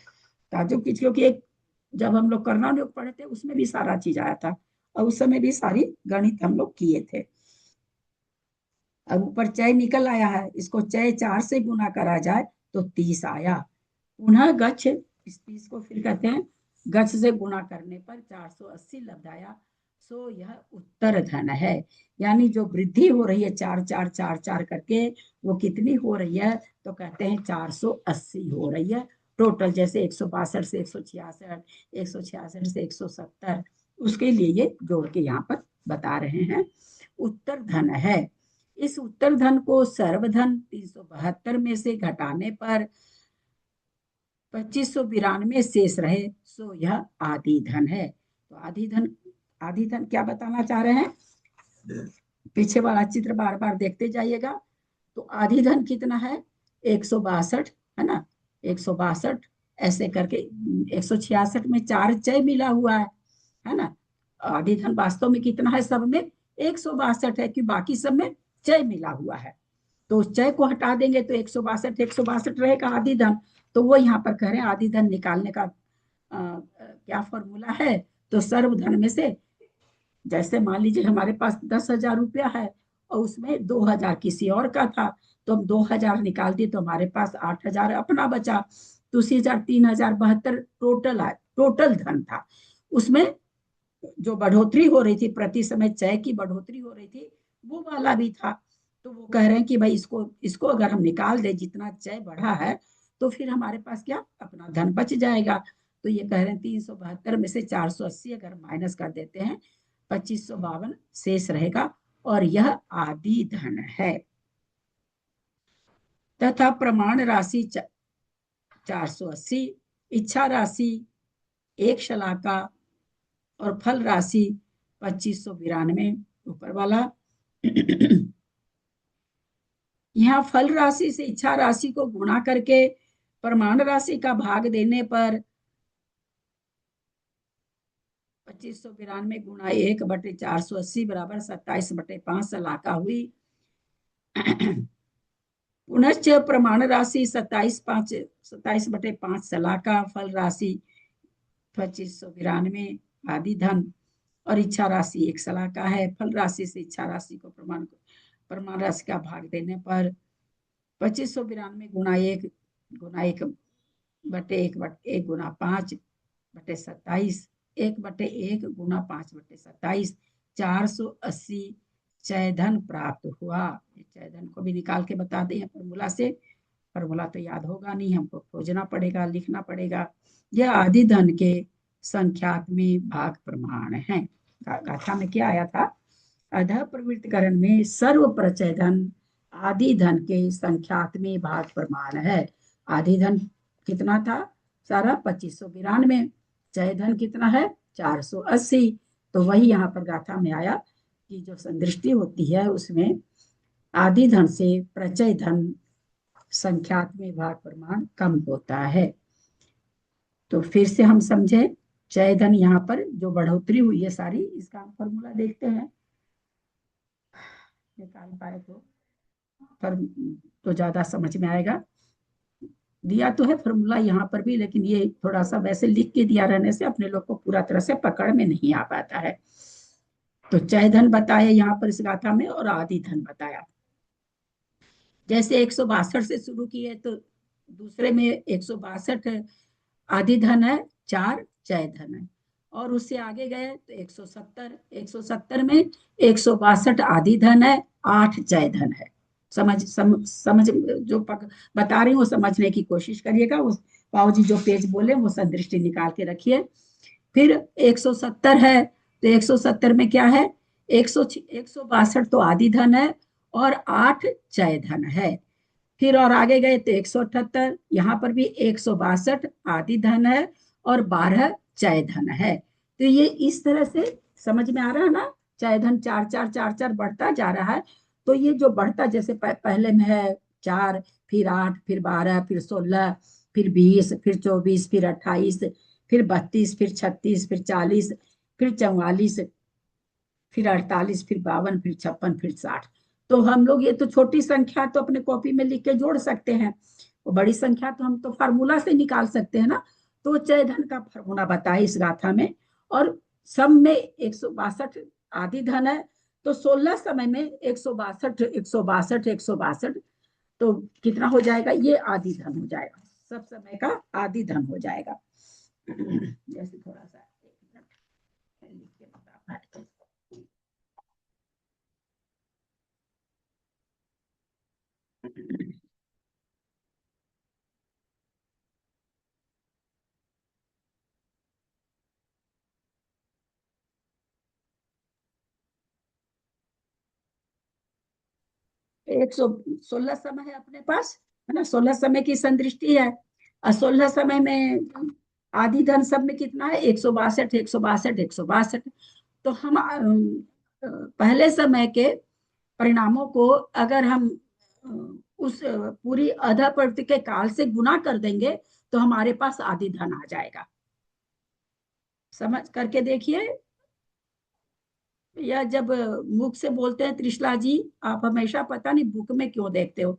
ताजुब की, क्योंकि एक जब हम लोग करना योग पढ़े थे उसमें भी सारा चीज आया था और उस समय भी सारी गणित हम लोग किए थे। अब ऊपर चय निकल आया है, इसको चय 4 से गुना करा जाए तो 30 आया। पुनः गच्छ, इस 30 को फिर कहते हैं गच्छ से गुणा करने पर 480 लब्ध आया। सो यह उत्तर धन है। यानी जो वृद्धि हो रही है 4 4 4 4 करके, वो कितनी हो रही है, तो कहते हैं 480 हो रही है टोटल। जैसे 162 से 166, 166 से 170, उसके लिए ये जोड़ के यहाँ पर बता रहे हैं उत्तर धन है। इस उत्तर धन को सर्वधन 372 में से घटाने पर 2592 शेष रहे, सो यह आदि धन है। तो आदि धन क्या बताना चाह रहे हैं, पीछे वाला चित्र बार बार देखते जाइएगा। तो आदि धन कितना है, 162 है ना, 162 ऐसे करके 166 में 4 चय मिला हुआ है ना। आदि धन वास्तव में कितना है, सब में 162 है कि बाकी सब में चय मिला हुआ है। तो उस चय को हटा देंगे तो 162 रहेगा आदि धन। तो वो यहाँ पर कह रहे हैं आदि धन निकालने का क्या फॉर्मूला है, तो सर्वधन में से, जैसे मान लीजिए हमारे पास 10,000 रुपया है और उसमें 2,000 किसी और का था, तो हम 2,000 निकाल दिए तो हमारे पास 8,000 अपना बचा। तो उसी 3,072 टोटल धन था। उसमें जो बढ़ोतरी हो रही थी, प्रति समय चय की बढ़ोतरी हो रही थी, वो वाला भी था। तो वो कह रहे हैं कि भाई इसको अगर हम निकाल दें, जितना चय बढ़ा है, तो फिर हमारे पास क्या अपना धन बच जाएगा। तो ये कह रहे हैं 372 में से 480 अगर माइनस कर देते हैं, 2552 शेष रहेगा और यह आदि धन है। तथा प्रमाण राशि 480, इच्छा राशि 1 शलाका और फल राशि 2592 ऊपर वाला। यहाँ फल राशि से इच्छा राशि को गुणा करके प्रमाण राशि का भाग देने पर 2592 गुणा 1/480 बराबर 27/5 सलाका हुई। पुनश्च प्रमाण राशि 27/5 सलाका, फल राशि 2592 आदि धन और इच्छा राशि 1 सलाका है। फल राशि से इच्छा राशि को प्रमाण राशि का भाग देने पर 2592 गुणा 1 गुणा 5/27, 1/1 गुणा 5/27, 480 चय धन प्राप्त हुआ। चय धन को भी निकाल के बता दें फॉर्मूला से, फॉर्मूला तो याद होगा नहीं, हमको खोजना पड़ेगा, लिखना पड़ेगा। यह आदि धन के संख्यात्मक भाग प्रमाण है। गाथा में क्या आया था, अधः प्रवृत्तिकरण में सर्व प्रचय धन आदि धन के संख्यात्मक भाग प्रमाण है। आदि धन कितना था सारा 2592, चय धन कितना है 480। तो वही यहाँ पर गाथा में आया कि जो संदृष्टि होती है उसमें आदि धन से प्रचय धन संख्यात्मक भाग प्रमाण कम होता है। तो फिर से हम समझे, चय धन यहाँ पर जो बढ़ोतरी हुई है सारी, इसका हम फॉर्मूला देखते हैं, निकाल पाए तो ज्यादा समझ में आएगा। दिया तो है फॉर्मूला यहाँ पर भी, लेकिन ये थोड़ा सा वैसे लिख के दिया रहने से अपने लोग को पूरा तरह से पकड़ में नहीं आ पाता है। तो चय धन बताया यहाँ पर इस गाथा में, और आदि धन बताया। जैसे 162 से शुरू किए तो दूसरे में 162 आदि धन है, 4 चय धन है, और उससे आगे गए तो 170 में 162 आदि धन है, 8 चय धन है। समझ जो बता रही हूँ समझने की कोशिश करिएगा। उस पाऊ जी जो पेज बोले वो संदृष्टि निकाल के रखिए। फिर 170 है तो 170 में क्या है, 162 तो आदि धन है और 8 चय धन है। फिर और आगे गए तो 178, यहाँ पर भी 162 आदि धन है और 12 चय धन है। तो ये इस तरह से समझ में आ रहा है ना, चय धन 4 4 4 4 बढ़ता जा रहा है। तो ये जो बढ़ता, जैसे पहले में है 4, फिर 8, फिर 12, फिर 16, फिर 20, फिर 24, फिर 28, फिर 32, फिर 36, फिर 40, फिर 44, फिर 48, फिर 52, फिर 56, फिर 60। तो हम लोग ये तो छोटी संख्या तो अपने कॉपी में लिख के जोड़ सकते हैं, वो बड़ी संख्या तो हम तो फार्मूला से निकाल सकते हैं ना। तो चय धन का फार्मूला बताया इस गाथा में। और सब में 162 आदि धन है, तो 16 समय में 162 162 162, तो कितना हो जाएगा, ये आदि धन हो जाएगा, सब समय का आदि धन हो जाएगा। जैसे थोड़ा सा लिख के बता पाए। 116 समय है अपने पास, है ना, 16 समय की संदृष्टि है। और 16 समय में आदि धन सब में कितना है, 162 162 162। तो हम पहले समय के परिणामों को अगर हम उस पूरी अधा प्रवृत्ति के काल से गुना कर देंगे तो हमारे पास आदि धन आ जाएगा। समझ करके देखिए। या जब मुख से बोलते हैं, त्रिशला जी आप हमेशा पता नहीं बुक में क्यों देखते हो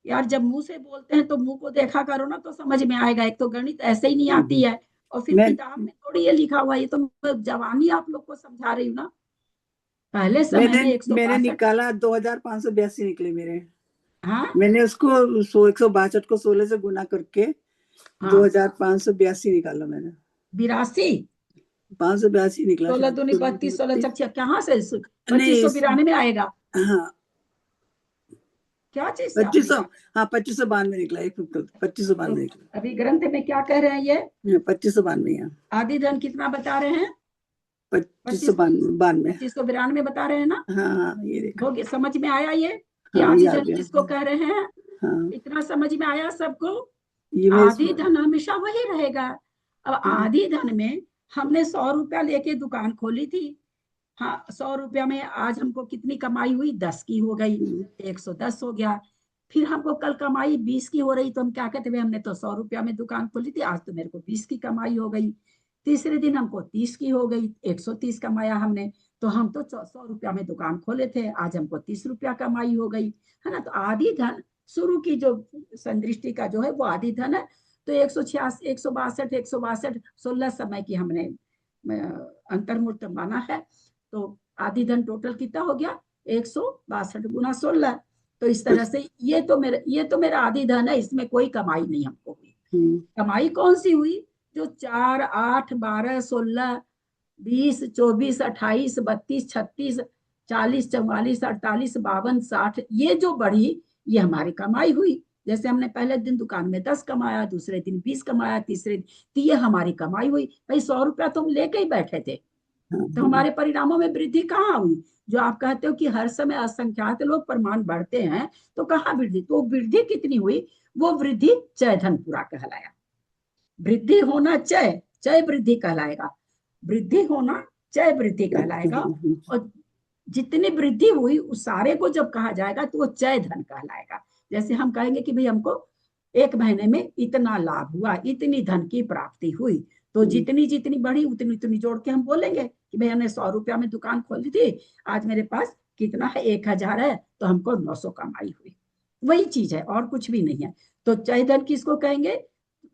यार, जब मुंह से बोलते हैं तो मुंह को देखा करो ना, तो समझ में आएगा। एक तो गणित ऐसे ही नहीं आती है, और फिर मैं किताब में थोड़ी ये लिखा हुआ है, ये तो मैं जवानी आप लोग को समझा रही हूँ ना। पहले समय में मैंने 162, निकाला 2582 निकले मेरे। हाँ मैंने उसको 162 को 16 से गुना करके हाँ 2582 निकाला मैंने। 82, 582 निकला 16 शायद। दूनी 32, 16 चक्या, कहाँ से नहीं 2592 में आएगा? हाँ क्या चीज से आपने 2500, हाँ 2592 निकला, 2592 निकला। अभी ग्रंथ में क्या कह रहे हैं ये? 2592 आदि धन कितना बता रहे हैं? 2592। 2592 बता रहे हैं ना। हाँ ये देखो। हो गया, समझ में आया ये कि हाँ आदि ये आ धन गया। किसको कह रहे हैं? हाँ इतना समझ में आया सबको? ये मैं आदि धन हमेशा वही रहेगा। अब आदि धन में हमने 100 रुपया लेके दुकान खोली थी, हाँ 100 रुपया में आज हमको कितनी कमाई हुई, 10 की हो गई, 110 हो गया। फिर हमको कल कमाई 20 की हो रही, तो हम क्या कहते हैं, हमने तो 100 रुपया में दुकान खोली थी, आज तो मेरे को 20 की कमाई हो गई। तीसरे दिन हमको 30 की हो गई, 130 कमाया हमने, तो हम तो 100 रुपया में दुकान खोले थे, आज हमको 30 रुपया कमाई हो गई, है ना। तो आदि धन शुरू की जो संदृष्टि का जो है वो आदि धन है। तो 186 162 162 16 समय की हमने अंतर्मूर्त माना है। तो आदि धन टोटल कितना हो गया, 162 गुना 16। तो इस तरह से ये तो मेरा आदि धन है, इसमें कोई कमाई नहीं हमको हुई। कमाई कौन सी हुई, जो 4 8 12 16 20 24 28 32 36 40 44 48 52 60, ये जो बढ़ी ये हमारी कमाई हुई। जैसे हमने पहले दिन दुकान में 10 कमाया, दूसरे दिन 20 कमाया, तीसरे दिन, तो ये हमारी कमाई हुई। भाई 100 रुपया तुम लेके ही बैठे थे, तो हमारे परिणामों में वृद्धि कहाँ हुई? जो आप कहते हो कि हर समय असंख्यात लोग प्रमाण बढ़ते हैं, तो कहाँ वृद्धि? तो वृद्धि कितनी हुई, वो वृद्धि चय धन पूरा कहलाया। वृद्धि होना चय, चय वृद्धि कहलाएगा, वृद्धि होना चय वृद्धि कहलाएगा। और जितनी वृद्धि हुई उस सारे को जब कहा जाएगा तो वो चय धन कहलाएगा। जैसे हम कहेंगे कि भाई हमको 1 महीने में इतना लाभ हुआ, इतनी धन की प्राप्ति हुई, तो जितनी जितनी बढ़ी उतनी उतनी जोड़ के हम बोलेंगे कि भाई हमने 100 रुपया में दुकान खोली थी, आज मेरे पास कितना है, 1000 है, तो हमको 900 कमाई हुई। वही चीज है और कुछ भी नहीं है। तो चय धन किसको कहेंगे?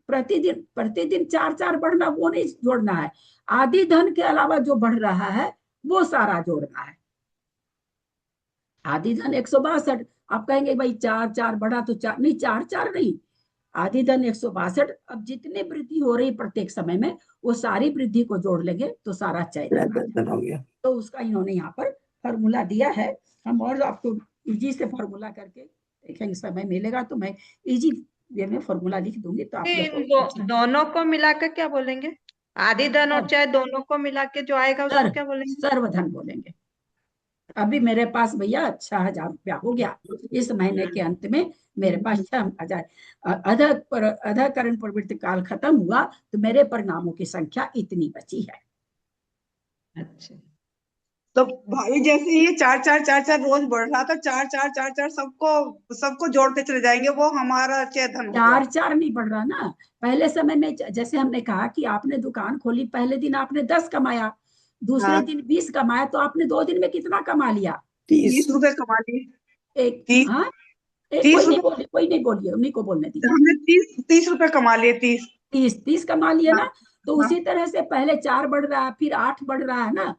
प्रतिदिन प्रतिदिन 4-4 बढ़ना, वो नहीं जोड़ना है। आदि धन के अलावा जो बढ़ रहा है वो सारा जोड़ना है। आदि धन 162, आप कहेंगे भाई 4-4 बढ़ा तो 4 नहीं, 4-4 नहीं, आदि धन 162। अब जितनी वृद्धि हो रही प्रत्येक समय में वो सारी वृद्धि को जोड़ लेंगे तो सारा चय धन आ जाएगा। हो गया। तो उसका इन्होंने यहाँ पर फॉर्मूला दिया है। हम और आपको इजी से फॉर्मूला करके देखेंगे, समय मिलेगा तो मैं इजी वे में फॉर्मूला लिख दूंगी तो आप लोग को दोनों को मिलाकर क्या बोलेंगे? आदि धन और चय दोनों को मिला के जो आएगा उसको क्या बोलेंगे? सर्वधन बोलेंगे। अभी मेरे पास भैया 6,000 रुपया हो गया, इस महीने के अंत में मेरे पास 6,000 अधःकरण प्रवृत्ति काल खत्म हुआ तो मेरे परिणामों की संख्या इतनी बची है। अच्छा, तो भाई जैसे ये 4-4 रोज बढ़ रहा था, 4-4 सबको जोड़ते चले जाएंगे, वो हमारा चय धन हो गया। 4-4 नहीं बढ़ रहा ना। पहले समय में जैसे हमने कहा कि आपने दुकान खोली, पहले दिन आपने 10 कमाया, दूसरे हाँ। दिन 20 कमाया, तो आपने 2 दिन में कितना कमा लिया? 30 30 रुपए कमा लिए। एक 30 हाँ, एक 30 कोई नहीं बोलिए, उन्हीं को बोलने दीजिए। हमने 30 रुपए कमा लिए। 30 कमा लिए ना। हाँ, तो हाँ। उसी तरह से पहले 4 बढ़ रहा है, फिर 8 बढ़ रहा है ना,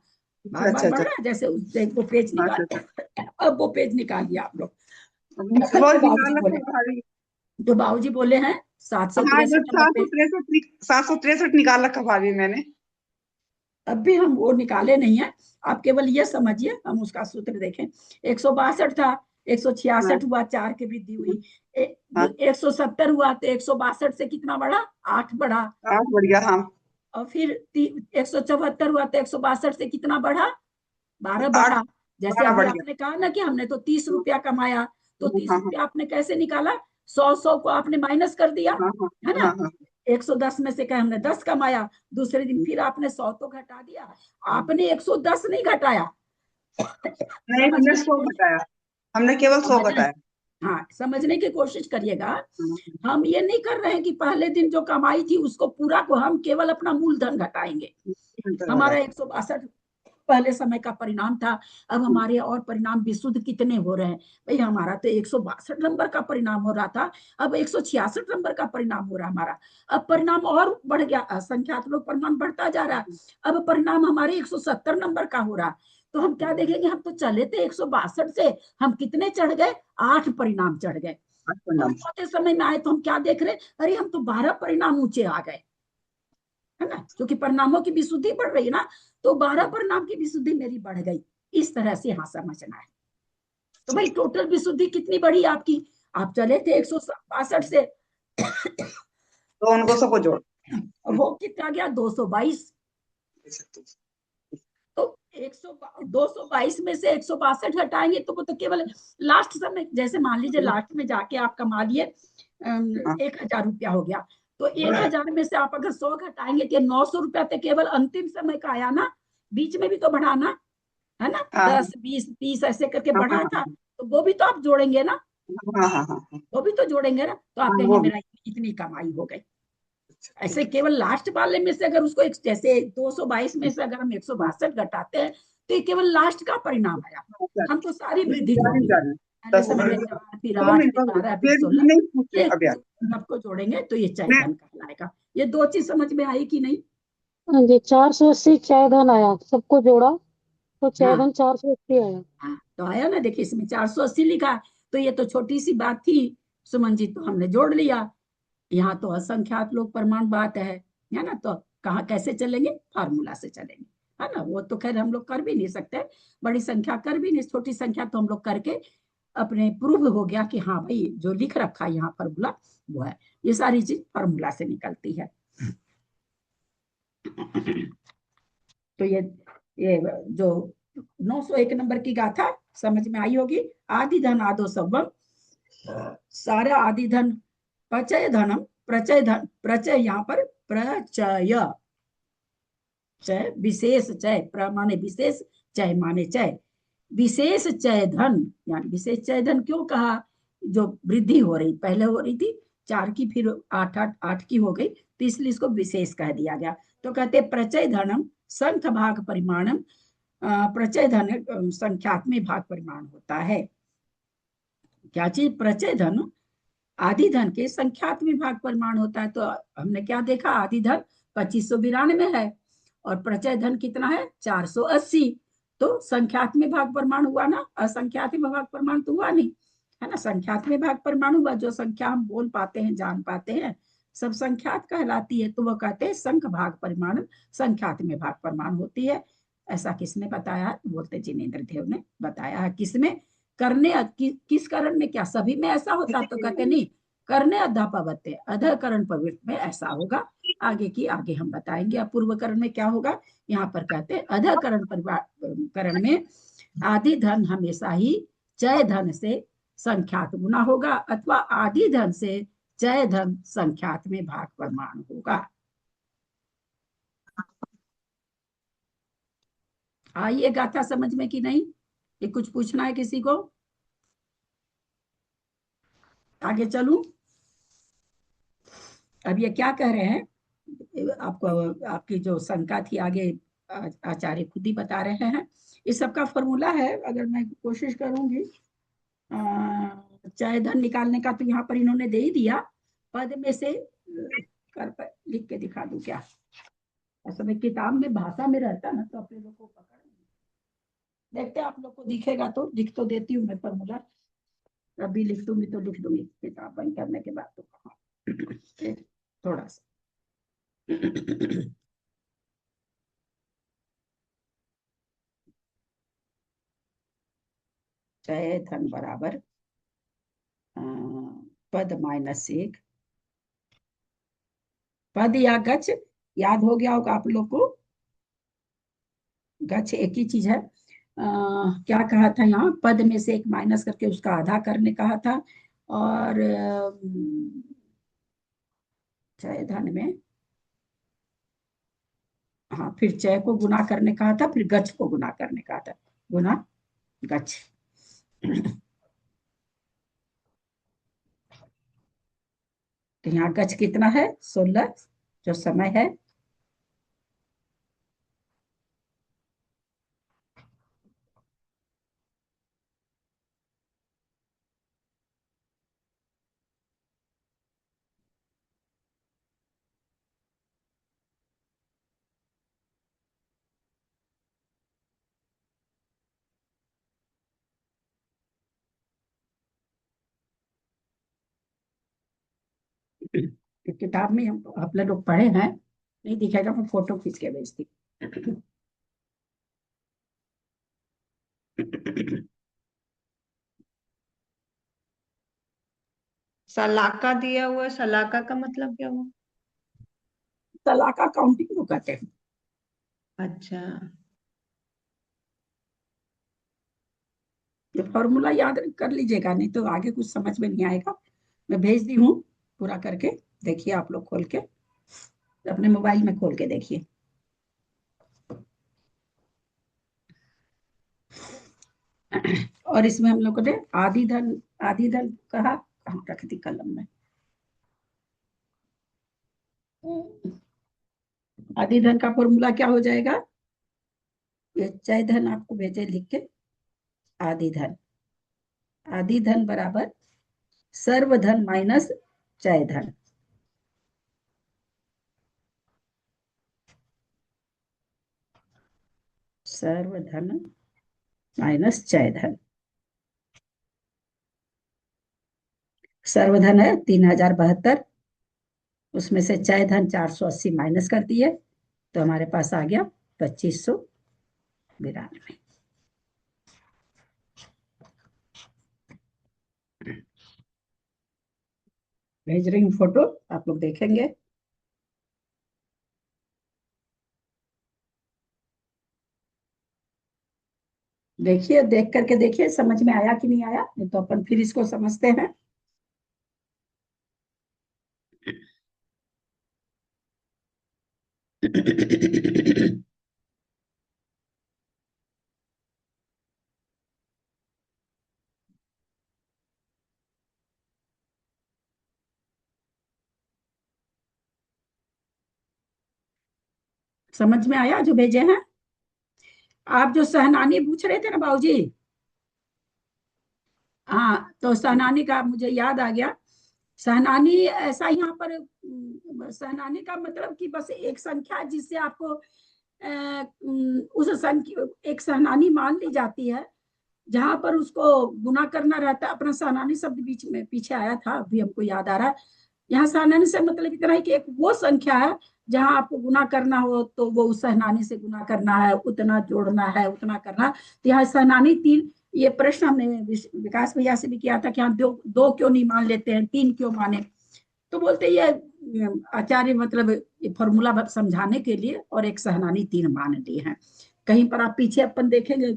बार बार अच्छा, बढ़ रहा है। जैसे वो पेज निकाल, अब वो पेज निकाल दिया आप लोग। रोज निकालना तो भारी। तो बाबूजी बोले हैं हाँ, 763 जब नंबर पे। 763 निकाल रखा भाभी मैंने। अब भी हम वो निकाले नहीं है, आप केवल ये समझिए, हम उसका सूत्र देखें। 162 था, 166 हुआ, 4 की वृद्धि हुई। 170 हुआ तो 162 से कितना बढ़ा? 8 बढ़ा। 8 बढ़ गया। हाँ, और फिर 174 हुआ तो 162 से कितना बढ़ा? 12 8 बढ़ा। जैसे 12 अभी बढ़ आपने कहा ना कि हमने तो 30 रुपया कमाया, तो 30 हाँ, रुपया आपने कैसे निकाला? 100 को आपने माइनस कर दिया, हाँ, है ना। हाँ, हाँ। 110 में से कहे हमने 10 कमाया, दूसरे दिन फिर आपने 100 तो घटा दिया, आपने 110 नहीं घटाया। नहीं, हमने 100 घटाया, हमने केवल 100 घटाया। हाँ, समझने की कोशिश करिएगा। हम ये नहीं कर रहे हैं कि पहले दिन जो कमाई थी उसको पूरा को हम केवल अपना मूलधन घटाएंगे। हमारा 162 पहले समय का परिणाम था, अब हमारे और परिणाम विशुद्ध कितने हो रहे हैं? भाई हमारा तो 162 नंबर का परिणाम हो रहा था, अब 166 नंबर का परिणाम हो रहा है हमारा। अब परिणाम और बढ़ गया, असंख्यात्मक परिणाम बढ़ता जा रहा है। अब परिणाम हमारे 170 नंबर का हो रहा। तो हम क्या देखेंगे? हम तो चले थे 162 से, हम कितने चढ़ गए? 8 परिणाम चढ़ गए। चौथे समय में आए तो हम क्या देख रहे? अरे हम तो 12 परिणाम ऊंचे आ गए, है ना, क्योंकि परिणामों की विशुद्धि बढ़ रही है ना, तो 12 परिणाम की विशुद्धि मेरी बढ़ गई। इस तरह से यहाँ समझना है। तो भाई टोटल विशुद्धि कितनी बढ़ी आपकी? आप चले थे 162 से, तो उनको सबको जोड़। वो कितना गया? 222। तो 222 में से 162 हटाएंगे तो वो तो केवल लास्ट समय, जैसे मान लीजिए लास्ट में जाके आप कमा लिए 1,000 रुपया हो गया, तो 1,000 में से आप अगर 100 घटाएंगे तो 900 रुपया तो केवल अंतिम समय का आया ना, बीच में भी तो बढ़ाना है ना, 10, 20, 30 ऐसे करके बढ़ा था, तो वो भी तो आप जोड़ेंगे ना, वो भी तो जोड़ेंगे ना। तो आप कहेंगे मेरा इतनी कमाई हो गई। ऐसे केवल लास्ट वाले में से अगर उसको जैसे 222 में से अगर हम 162 घटाते हैं तो ये केवल लास्ट का परिणाम आया, हम तो सारी वृद्धि जोड़ेंगे। पहले समय में 4, फिर 8, फिर 12, फिर 16, ये सबको जोड़ेंगे तो ये चय धन कहलाएगा। ये 2 चीज समझ में आई कि नहीं? हाँ जी, 480 चय धन आया, सबको जोड़ा तो चय धन 480 आया। हाँ, तो आया ना, देखिए इसमें 480 लिखा है, तो ये तो छोटी सी बात थी सुमन जी, तो हमने जोड़ लिया। यहाँ तो असंख्यात लोग प्रमाण बात है ना, तो कहाँ कैसे चलेंगे? फार्मूला से चलेंगे, है ना। वो तो खैर हम लोग कर भी नहीं सकते, बड़ी संख्या कर भी नहीं, छोटी संख्या तो हम लोग करके अपने प्रूव हो गया कि हाँ भाई जो लिख रखा है यहाँ फार्मूला वो है। ये सारी चीज फार्मूला से निकलती है। तो ये जो 901 नंबर की गाथा समझ में आई होगी। आदि धन आदो सबम, सारा आदि धन प्रचय धनम, प्रचय धन, प्रचय यहाँ पर प्रचय, चय विशेष चय, प्र माने विशेष, चय माने चय, विशेष चय धन। यानी विशेष चय धन क्यों कहा? जो वृद्धि हो रही, पहले हो रही थी 4 की, फिर 8 की हो गई, तो इसलिए इसको विशेष कह दिया गया। तो कहते प्रचय धनम संख्य भाग परिमाणम, प्रचय धन संख्यात्मक भाग परिमाण होता है। क्या चीज? प्रचय धन। आदि धन के संख्यात में भाग परिमाण होता है। तो हमने क्या देखा? आदि धन 2592 है और प्रचय धन कितना है? 480। तो संख्यात में भाग परिमाण हुआ ना, असंख्यात में भाग परिमाण तो हुआ नहीं, है ना। संख्यात में भाग परिमाण हुआ, जो संख्या हम बोल पाते हैं, जान पाते हैं, सब संख्यात कहलाती है। तो वो कहते हैं संख्य भाग परिमाण संख्यात में भाग परिमाण होती है। ऐसा किसने बताया? बोलते जिनेन्द्र देव ने बताया है। किसमें? करने किस करण में? क्या सभी में ऐसा होता? तो कहते नहीं, करने अध्यापवत्ते अधकरण प्रवृत्त में ऐसा होगा। आगे की आगे हम बताएंगे। अपूर्व करण में क्या होगा? यहाँ पर कहते हैं अधकरण करण में आदि धन हमेशा ही चय धन से संख्यात गुना होगा, अथवा आदि धन से चय धन संख्यात में भाग परिमाण होगा। आइए गाथा समझ में कि नहीं? ये कुछ पूछना है किसी को? आगे चलूं? अब ये क्या कह रहे हैं आपको? आपकी जो शंका थी आगे आचार्य खुद ही बता रहे हैं। इस सब का फॉर्मूला है, अगर मैं कोशिश करूंगी चाहे धन निकालने का, तो यहाँ पर इन्होंने दे ही दिया। पद में से कर लिख के दिखा दूं क्या? असल में किताब में भाषा में रहता ना, तो अपने लोग को पकड़ देखते हैं। आप लोग को दिखेगा तो लिख तो देती हूँ मैं फॉर्मूला। अभी लिख दूंगी तो लिख दूंगी, किताब बंद करने के बाद तो कहाँ थोड़ा सा चय धन बराबर पद -1 पद या गच। याद हो गया होगा आप लोग को, गच एक ही चीज है। क्या कहा था यहाँ? पद में से 1 माइनस करके उसका आधा करने कहा था। और चय धन में हाँ, फिर चय को गुना करने कहा था, फिर गच को गुना करने कहा था। गुना गच। तो यहाँ गच कितना है? 16 जो समय है। किताब में हम आप लोग पढ़े हैं, नहीं दिखेगा, मैं फोटो खींच के भेजती। सलाका दिया हुआ है, सलाका का मतलब क्या हुआ? तलाका काउंटिंग को कहते हैं। अच्छा। ये फॉर्मूला याद कर लीजिएगा, नहीं तो आगे कुछ समझ में नहीं आएगा। मैं भेज दी हूँ पूरा करके, देखिए आप लोग खोल के, अपने मोबाइल में खोल के देखिए। और इसमें हम लोगों ने आदि धन कहा, कहाँ रख दी कलम में? आदि धन का फॉर्मूला क्या हो जाएगा? ये चय धन आपको भेजे लिख के। आदि धन बराबर सर्वधन माइनस चय धन। सर्वधन माइनस चय धन। सर्वधन है 3072, उसमें से चय धन 480 माइनस कर दिए, तो हमारे पास आ गया 2592। भेज रही हूँ फोटो, आप लोग देखेंगे। देखिए, देख करके देखिए समझ में आया कि नहीं आया, नहीं तो अपन फिर इसको समझते हैं। समझ में आया जो भेजे हैं? आप जो सहनानी पूछ रहे थे ना बाबूजी, हाँ, तो सहनानी का मुझे याद आ गया। सहनानी ऐसा यहाँ पर सहनानी का मतलब कि बस एक संख्या जिससे आपको उस संख्या एक सहनानी मान ली जाती है, जहां पर उसको गुना करना रहता है। अपना सहनानी शब्द बीच में पीछे आया था, अभी हमको याद आ रहा है। यहाँ सहनानी से मतलब इतना है कि एक वो संख्या है जहां आपको गुना करना हो तो वो उस सहनानी से गुना करना है, उतना जोड़ना है, उतना करना है। तो यहाँ सहनानी तीन, ये प्रश्न हमने विकास भैया से भी किया था कि हम दो दो क्यों नहीं मान लेते हैं, तीन क्यों माने। तो बोलते ये आचार्य मतलब ये फॉर्मूला समझाने के लिए और एक सहनानी तीन मान लिए हैं। कहीं पर आप पीछे अपन देखेंगे,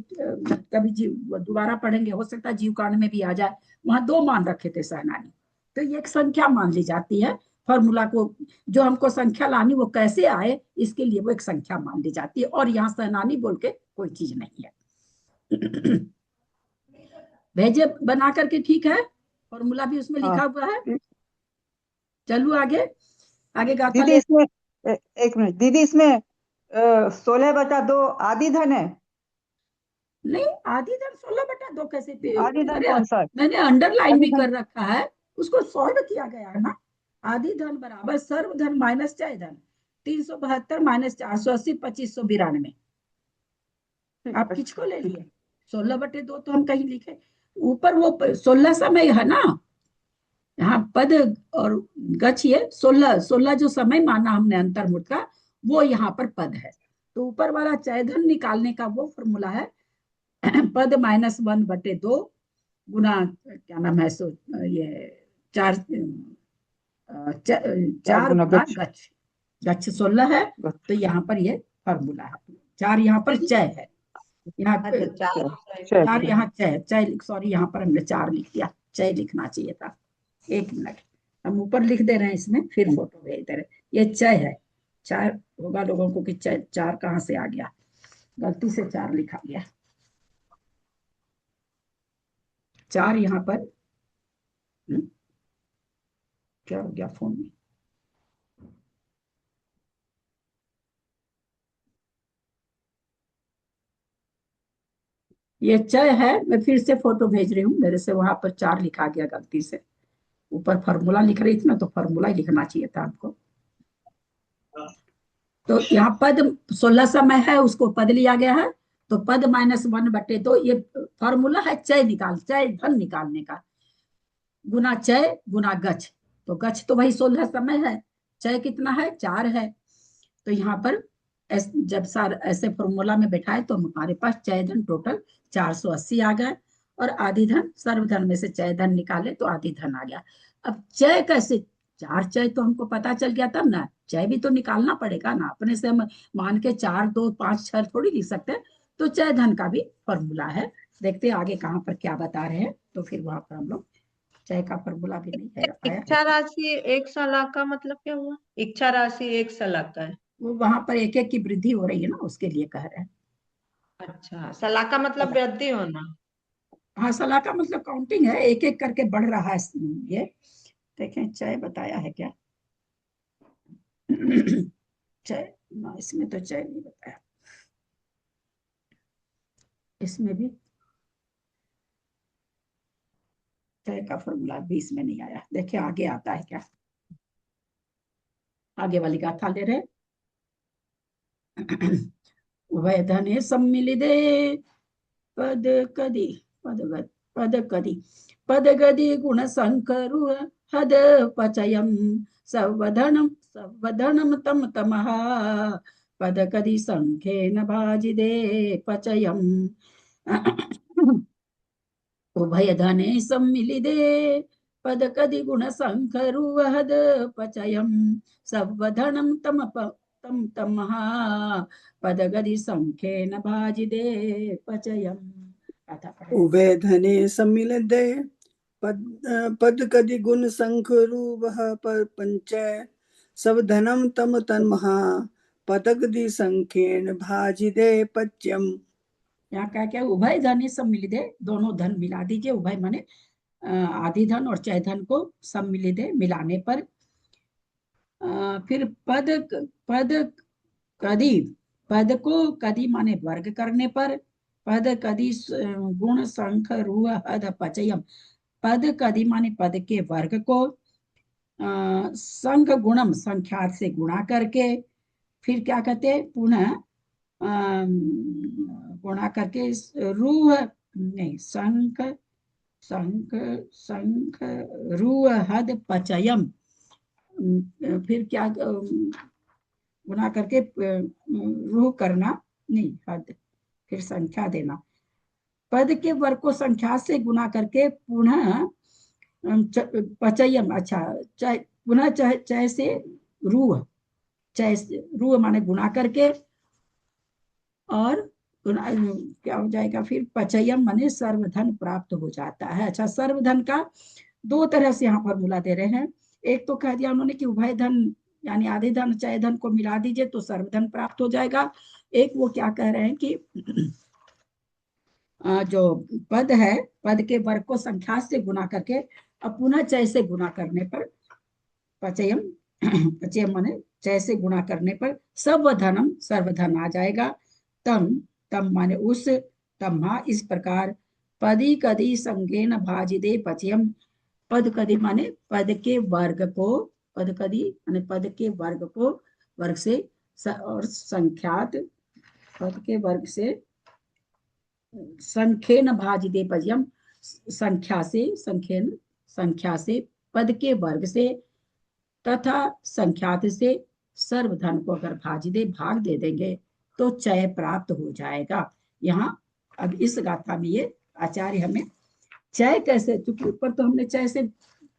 कभी जीव दोबारा पढ़ेंगे, हो सकता है जीव कांड में भी आ जाए, वहां दो मान रखे थे सहनानी। तो ये एक संख्या मान ली जाती है फॉर्मूला को, जो हमको संख्या लानी वो कैसे आए इसके लिए वो एक संख्या मान ली जाती है, और यहाँ सहनानी बोल के कोई चीज नहीं है। भेजे बना करके, ठीक है, फॉर्मूला भी उसमें हाँ लिखा हुआ है। चलू आगे, आगे गाथा दीदी ले। इसमें एक मिनट दीदी, इसमें 16/2 आदि धन है। नहीं, आधी धन 16/2 कैसे आदि धन अरे कौन सा है? मैंने अंडरलाइन आदि भी धन कर रखा है, उसको सॉल्व किया गया है ना। आधी धन बराबर सर्व धन माइनस चय धन, 372 माइनस 480, 2592। आप किसको ले लिए? 16/2 तो हम कहीं लिखे ऊपर, वो 16 समय है ना, यहाँ पद और गच, ये 16 जो समय माना हमने अंतर्मुख का, वो यहाँ पर पद है। तो ऊपर वाला चय धन निकालने का वो फॉर्मूला है पद -1/2 गुना क्या नाम है, सो ये चार चार चार गुना गुना गच्छ। गच्छ। गच्छ 16 है, तो यहाँ पर ये फॉर्मूला है। चार यहाँ पर चय है, यहाँ अच्छा चार, यहाँ चय चय, सॉरी यहाँ पर हमने चार लिख दिया, चय लिखना चाहिए था। एक मिनट, हम ऊपर लिख दे रहे हैं इसमें, फिर फोटो भेज दे रहे। ये चय है, चार होगा लोगों को कि चय चार कहाँ से आ गया, गलती से चार लिखा गया। चार यहाँ पर क्या हो गया फोन में, ये चय है। मैं फिर से फोटो भेज रही हूँ, मेरे से वहां पर चार लिखा गया गलती से। ऊपर फार्मूला लिख रही थी ना, तो फार्मूला ही लिखना चाहिए था आपको। तो यहाँ पद 16 समय है, उसको पद लिया गया है, तो पद -1/2 ये फॉर्मूला है चय निकाल, चय धन निकालने का। गुना चय गुना गच्छ, तो गच्छ तो वही 16 समय है, चय कितना है, 4 है। तो यहाँ पर जब सार ऐसे फॉर्मूला में बैठाए तो हमारे पास चय धन टोटल 480 आ गए, और आदि धन सर्वधन में से चय धन निकाले तो आदि धन आ गया। अब चय कैसे, चार चय तो हमको पता चल गया, तब ना चय भी तो निकालना पड़ेगा ना, अपने से हम मान के 4 2 5 6 थोड़ी लिख सकते हैं। तो चय धन का भी फॉर्मूला है, देखते हैं आगे कहाँ पर क्या बता रहे हैं, तो फिर वहां पर हम लोग चय का फॉर्मूला भी नहीं है आया है। इच्छा राशि एक सलाह का मतलब क्या हुआ? इच्छा राशि एक सलाह का है। वो वहां पर एक एक की वृद्धि हो रही है ना, उसके लिए कह रहे हैं। अच्छा, सलाह का मतलब वृद्धि होना। हाँ, सलाह का मतलब काउंटिंग है, एक एक करके बढ़ रहा है ये। देखें चय बताया है क्या? चय ना, इसमें तो चय नहीं बताया, इसमें भी चय का फॉर्मूला 20 में नहीं आया। देखिए आगे आता है क्या, आगे वाली गाथा ले रहे। उभय धने सम्मिलिते पद कदी पदगद पदकदी पदगदी गुण संकरु हद पचयम सवधनम सवधनम तम तमः पदकदी संख्येन भाजिदे पचयम। उभय धने सम्मिलिते पदकदी गुण संकरु हद पचयम सवधनम तम तमः पदगदी संख्येन भाजिदे पचयम। गाथा पढ़े। उभय धने सम्मिलिते पद पद कदि गुण संखरूपः पंचय सब धनम तम तन्महा पदगदि संख्येन भाजिदे पच्यम। यहाँ क्या क्या, उभय धन सम्मिलित है, दोनों धन मिला दीजिए। उभय माने आदि धन और चय धन को सम्मिलित है मिलाने पर। फिर पद पद कदी, पद को कदी माने वर्ग करने पर, पद कदि गुण संख रूह हद पचयम। पद कदि माने पद के वर्ग को संख गुणम संख्या से गुणा करके, फिर क्या कहते हैं पुनः गुणा करके रूह नहीं संख संख संख रूह हद पचयम, फिर क्या गुणा करके रूह करना नहीं हद, फिर संख्या देना। पद के वर्ग को संख्या से गुणा करके पुनः पचयम, अच्छा पुनः चय से रूह, चय से रूह माने गुणा करके, और क्या हो जाएगा फिर पचयम माने सर्वधन प्राप्त हो जाता है। अच्छा सर्वधन का दो तरह से यहाँ फॉर्मूला दे रहे हैं। एक तो कह दिया उन्होंने कि उभय धन यानी आधे धन चय धन को मिला दीजिए तो सर्वधन प्राप्त हो जाएगा। एक वो क्या कह रहे हैं कि जो पद है पद के वर्ग को संख्या से गुणा करके अब पुनः चय से गुणा करने पर पचयम पचयम माने चय से गुणा करने पर सर्वधनम सर्वधन आ जाएगा। तम तम माने उस, तम्हा इस प्रकार पदी कदी संगेन भाजिदे पचयम। पद कदी माने पद के वर्ग को, पद कदी माने पद के वर्ग को वर्ग से और संख्यात पद के वर्ग से संख्येन भाजिदे पचयम, संख्या से संख्येन संख्या से पद के वर्ग से तथा संख्यात से सर्वधन को अगर भाजिदे भाग दे देंगे तो चय प्राप्त हो जाएगा। यहाँ अब इस गाथा में ये आचार्य हमें चय कैसे, चूंकि ऊपर तो हमने चय से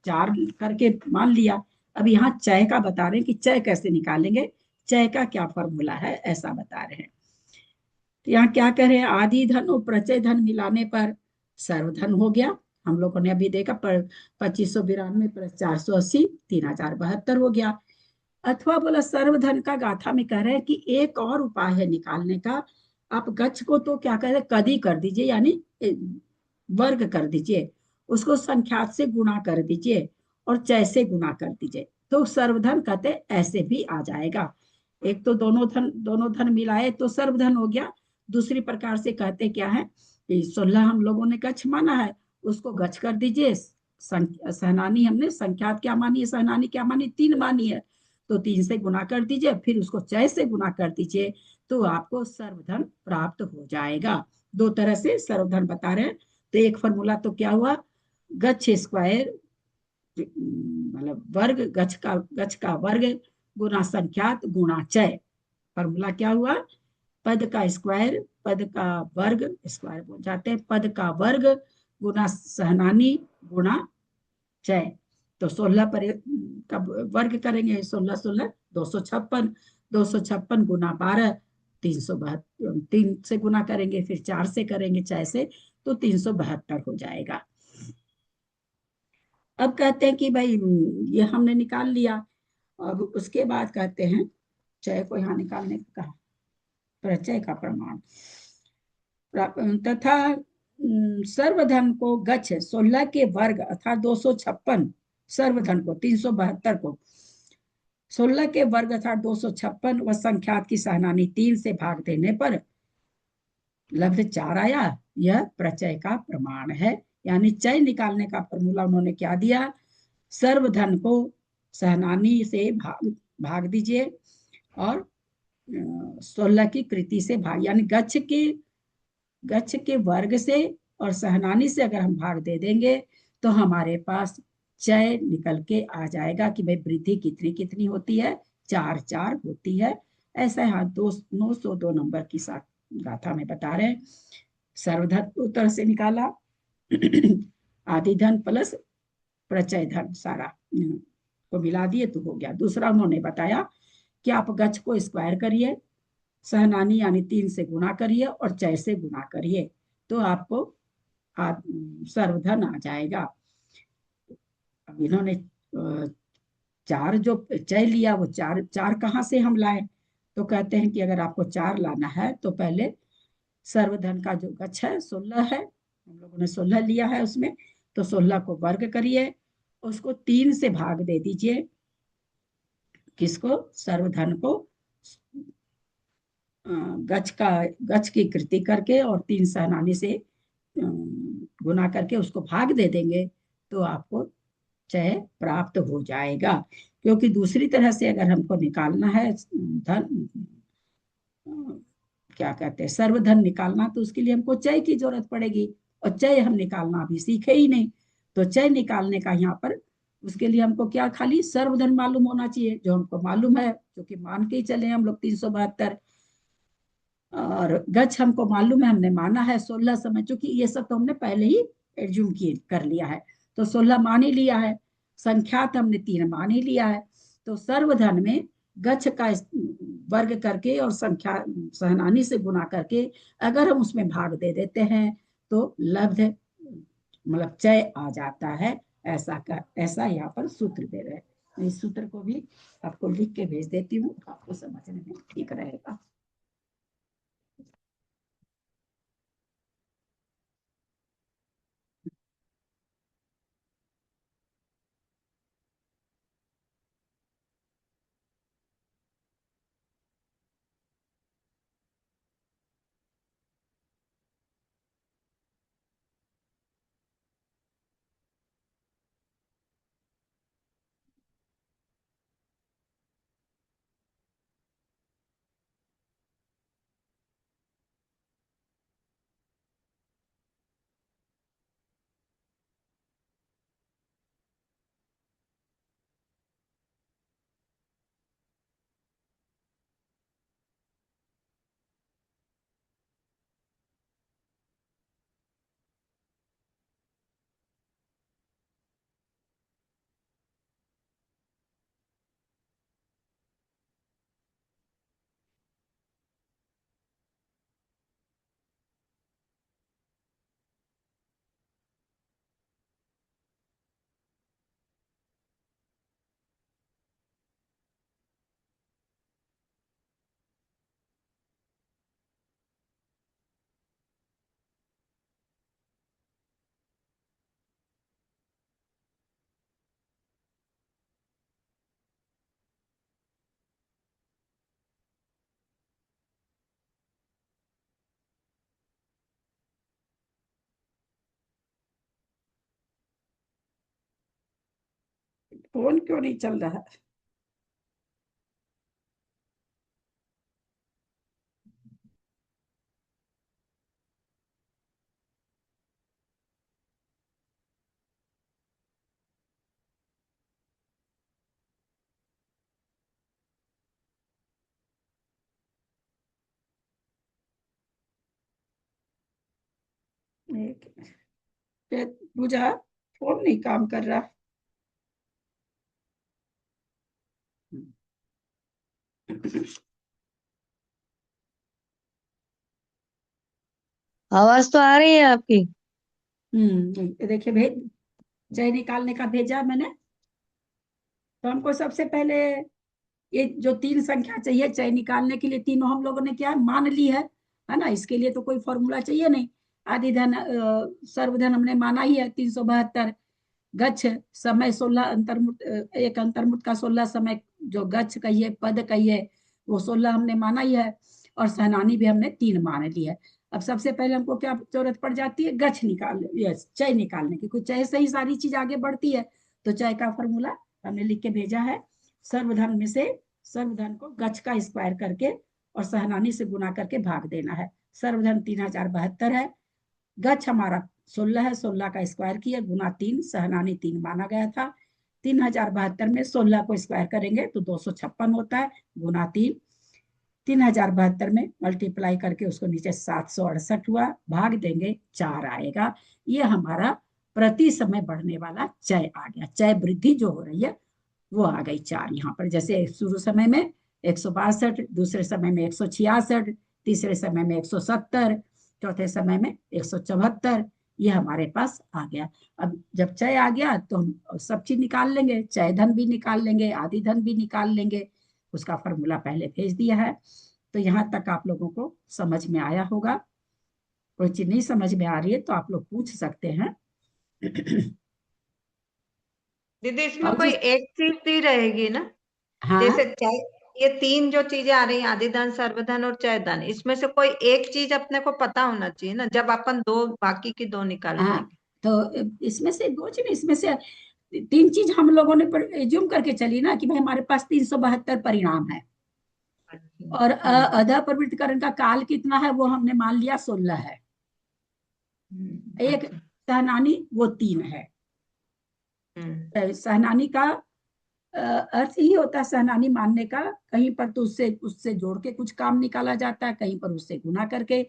4 करके मान लिया, अब यहाँ चय का बता रहे हैं कि चय कैसे निकालेंगे, चय का क्या फॉर्मूला है ऐसा बता रहे हैं। तो यहाँ क्या कह रहे हैं, आदि धन और प्रचय धन मिलाने पर सर्वधन हो गया। हम लोगों ने अभी देखा पर 2592 प्लस 480 3072 हो गया। अथवा बोला सर्वधन का गाथा में कह रहे हैं कि एक और उपाय है निकालने का, आप गच्छ को तो क्या कह रहे हैं कदी कर दीजिए यानी वर्ग कर दीजिए, उसको संख्यात से गुणा कर दीजिए और चय से गुणा कर दीजिए तो सर्वधन कहते ऐसे भी आ जाएगा। एक तो दोनों धन मिलाए तो सर्वधन हो गया, दूसरी प्रकार से कहते क्या है कि 16 हम लोगों ने गच्छ माना है उसको गच्छ कर दीजिए, सहनानी हमने संख्यात क्या मानी है, सहनानी क्या मानी 3 मानी है तो 3 से गुणा कर दीजिए, फिर उसको चय से गुणा कर दीजिए तो आपको सर्वधन प्राप्त हो जाएगा। 2 तरह से सर्वधन बता रहे हैं। तो एक फॉर्मूला तो क्या हुआ, गच्छ स्क्वायर मतलब वर्ग गच्छ का वर्ग गुना संख्यात गुणा चय, फॉर्मूला क्या हुआ पद का स्क्वायर पद का वर्ग स्क्वायर बोल जाते हैं, पद का वर्ग गुना सहनानी गुणा चय। तो 16 पर का वर्ग करेंगे 16 16 256, 256 गुना 12 372, 3 से गुना करेंगे फिर 4 से करेंगे चय से तो 372 हो जाएगा। अब कहते हैं कि भाई ये हमने निकाल लिया, अब उसके बाद कहते हैं चय को यहाँ निकालने का कहा प्रचय का प्रमाण तथा सर्वधन को गच्छ 16 के वर्ग अर्थात 256, सर्वधन को 372 को 16 के वर्ग अर्थात 256 व संख्यात की सहनानी 3 से भाग देने पर लब्ध 4 आया, यह प्रचय का प्रमाण है। यानी चय निकालने का फॉर्मूला उन्होंने क्या दिया, सर्वधन को सहनानी से भाग दीजिए और 16 की कृति से भाग, यानी गच्छ के वर्ग से और सहनानी से अगर हम भाग दे देंगे तो हमारे पास चय निकल के आ जाएगा कि भाई वृद्धि कितनी कितनी होती है, 4 4 होती है। ऐसा यहाँ 902 नंबर की गाथा में बता रहे हैं। सर्वधन उत्तर से निकाला आदि धन प्लस प्रचय धन सारा को मिला दिए तो हो गया। दूसरा उन्होंने बताया कि आप गच्छ को स्क्वायर करिए, सहनानी यानी 3 से गुणा करिए और चय से गुणा करिए तो आपको सर्वधन आ जाएगा। अब इन्होंने 4 जो चय लिया वो 4 कहाँ से हम लाए, तो कहते हैं कि अगर आपको 4 लाना है तो पहले सर्वधन का जो गच्छ है 16 है, हम लोगों ने 16 लिया है उसमें, तो 16 को वर्ग करिए, उसको 3 से भाग दे दीजिए, किसको सर्वधन को, गच की कृति करके और 3 सहनानी से गुना करके उसको भाग दे देंगे तो आपको चय प्राप्त हो जाएगा। क्योंकि दूसरी तरह से अगर हमको निकालना है धन, क्या कहते हैं, सर्वधन निकालना, तो उसके लिए हमको चय की जरूरत पड़ेगी, और चय हम निकालना अभी सीखे ही नहीं। तो चय निकालने का यहाँ पर उसके लिए हमको क्या, खाली सर्वधन मालूम होना चाहिए, जो हमको मालूम है, क्योंकि मान के ही चले हम लोग 372। और गच हमको मालूम है, हमने माना है 16 समय, चूंकि ये सब तो हमने पहले ही एज्यूम किए कर लिया है, तो 16 मान ही लिया है। संख्यात हमने 3 मान ही लिया है। तो सर्वधन में गच्छ का वर्ग करके और संख्या सहनानी से गुना करके अगर हम उसमें भाग दे देते हैं तो लब्ध मतलब चय आ जाता है। ऐसा यहाँ पर सूत्र दे रहे हैं। इस सूत्र को भी आपको लिख के भेज देती हूँ, आपको समझने में ठीक रहेगा। फोन क्यों नहीं चल रहा है? एक मिनट, पूजा, फोन नहीं काम कर रहा। आवाज तो आ रही है आपकी। देखिए भेज, चय निकालने का भेजा मैंने। तो हमको सबसे पहले ये जो 3 संख्या चाहिए चय निकालने के लिए, तीनों हम लोगों ने क्या मान ली है ना। इसके लिए तो कोई फॉर्मूला चाहिए नहीं। आदि धन सर्वधन हमने माना ही है 372। गच्छ समय 16 अंतर्मुट, एक अंतर्मुट का 16 समय जो गच्छ कहिए पद कहिए वो 16 हमने माना ही है। और सहनानी भी हमने 3 मान ली है। अब सबसे पहले हमको क्या जरूरत पड़ जाती है, गच्छ निकालने, चय निकालने की। कुछ चय से ही सारी चीज आगे बढ़ती है। तो चय का फॉर्मूला हमने लिख के भेजा है। सर्वधन में से सर्वधन को गच्छ का स्क्वायर करके और सहनानी से गुना करके भाग देना है। सर्वधन 3072 है। गच्छ हमारा 16 है, 16 का स्क्वायर किया गुना 3, सहनानी 3 माना गया था। 3072 में 16 को स्क्वायर करेंगे तो 256 होता है, गुना 3। 3072 में मल्टीप्लाई करके उसको नीचे 768 हुआ, भाग देंगे 4 आएगा। ये हमारा प्रति समय बढ़ने वाला चय आ गया। चय वृद्धि जो हो रही है वो आ गई 4 यहाँ पर। जैसे शुरू समय में 162, दूसरे समय में 166, तीसरे समय में 170, चौथे समय में 174, ये हमारे पास आ गया। अब जब चय आ गया तो हम सब चीज निकाल लेंगे, चय धन भी निकाल लेंगे, आदि धन भी निकाल लेंगे। उसका फॉर्मूला पहले भेज दिया है। तो यहाँ तक आप लोगों को समझ में आया होगा। कोई चीज नहीं समझ में आ रही है तो आप लोग पूछ सकते हैं। दीदी इसमें और कोई एक चीज दी रहेगी ना, हाँ जैसे चय ये तीन जो चीजें आ रही हैं, आदि धन, सर्वधन और चय धन, इसमें से कोई एक चीज अपने को पता होना चाहिए ना, जब अपन दो बाकी की दो निकाल हाँ, पाएंगे। तो इसमें से दो चीज, इसमें से तीन चीज हम लोगों ने एज्यूम करके चली ना कि भाई हमारे पास 372 परिणाम है, और अधा प्रवृत्तिकरण का काल कितना है वो हमने मान लिया 16 है। एक सहनानी वो 3 है। सहनानी का अर्थ ही होता है, सहनानी मानने का, कहीं पर तो उससे उससे जोड़ के कुछ काम निकाला जाता है, कहीं पर उससे गुना करके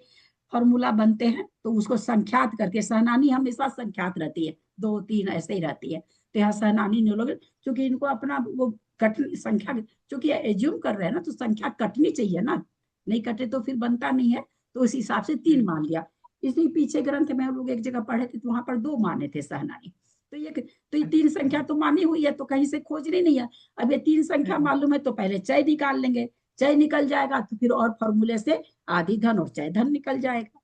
फॉर्मूला बनते हैं, तो उसको संख्यात करके, सहनानी हमेशा संख्यात रहती है, 2 3 ऐसे ही रहती है। तो यहाँ सहनानी नहीं लोग, क्योंकि इनको अपना वो कट संख्या, क्योंकि एज्यूम कर रहे हैं ना, तो संख्या कटनी चाहिए ना, नहीं कटे तो फिर बनता नहीं है, तो उस हिसाब से 3 मान लिया। इसलिए पीछे ग्रंथ में हम लोग एक जगह पढ़े थे तो वहां पर 2 माने थे सहनानी। तो ये 3 संख्या तो मानी हुई है, तो कहीं से खोजनी नहीं है। अब ये 3 संख्या मालूम है तो पहले चय निकाल लेंगे, चय निकल जाएगा तो फिर और फॉर्मूले से आदि धन और चय धन निकल जाएगा।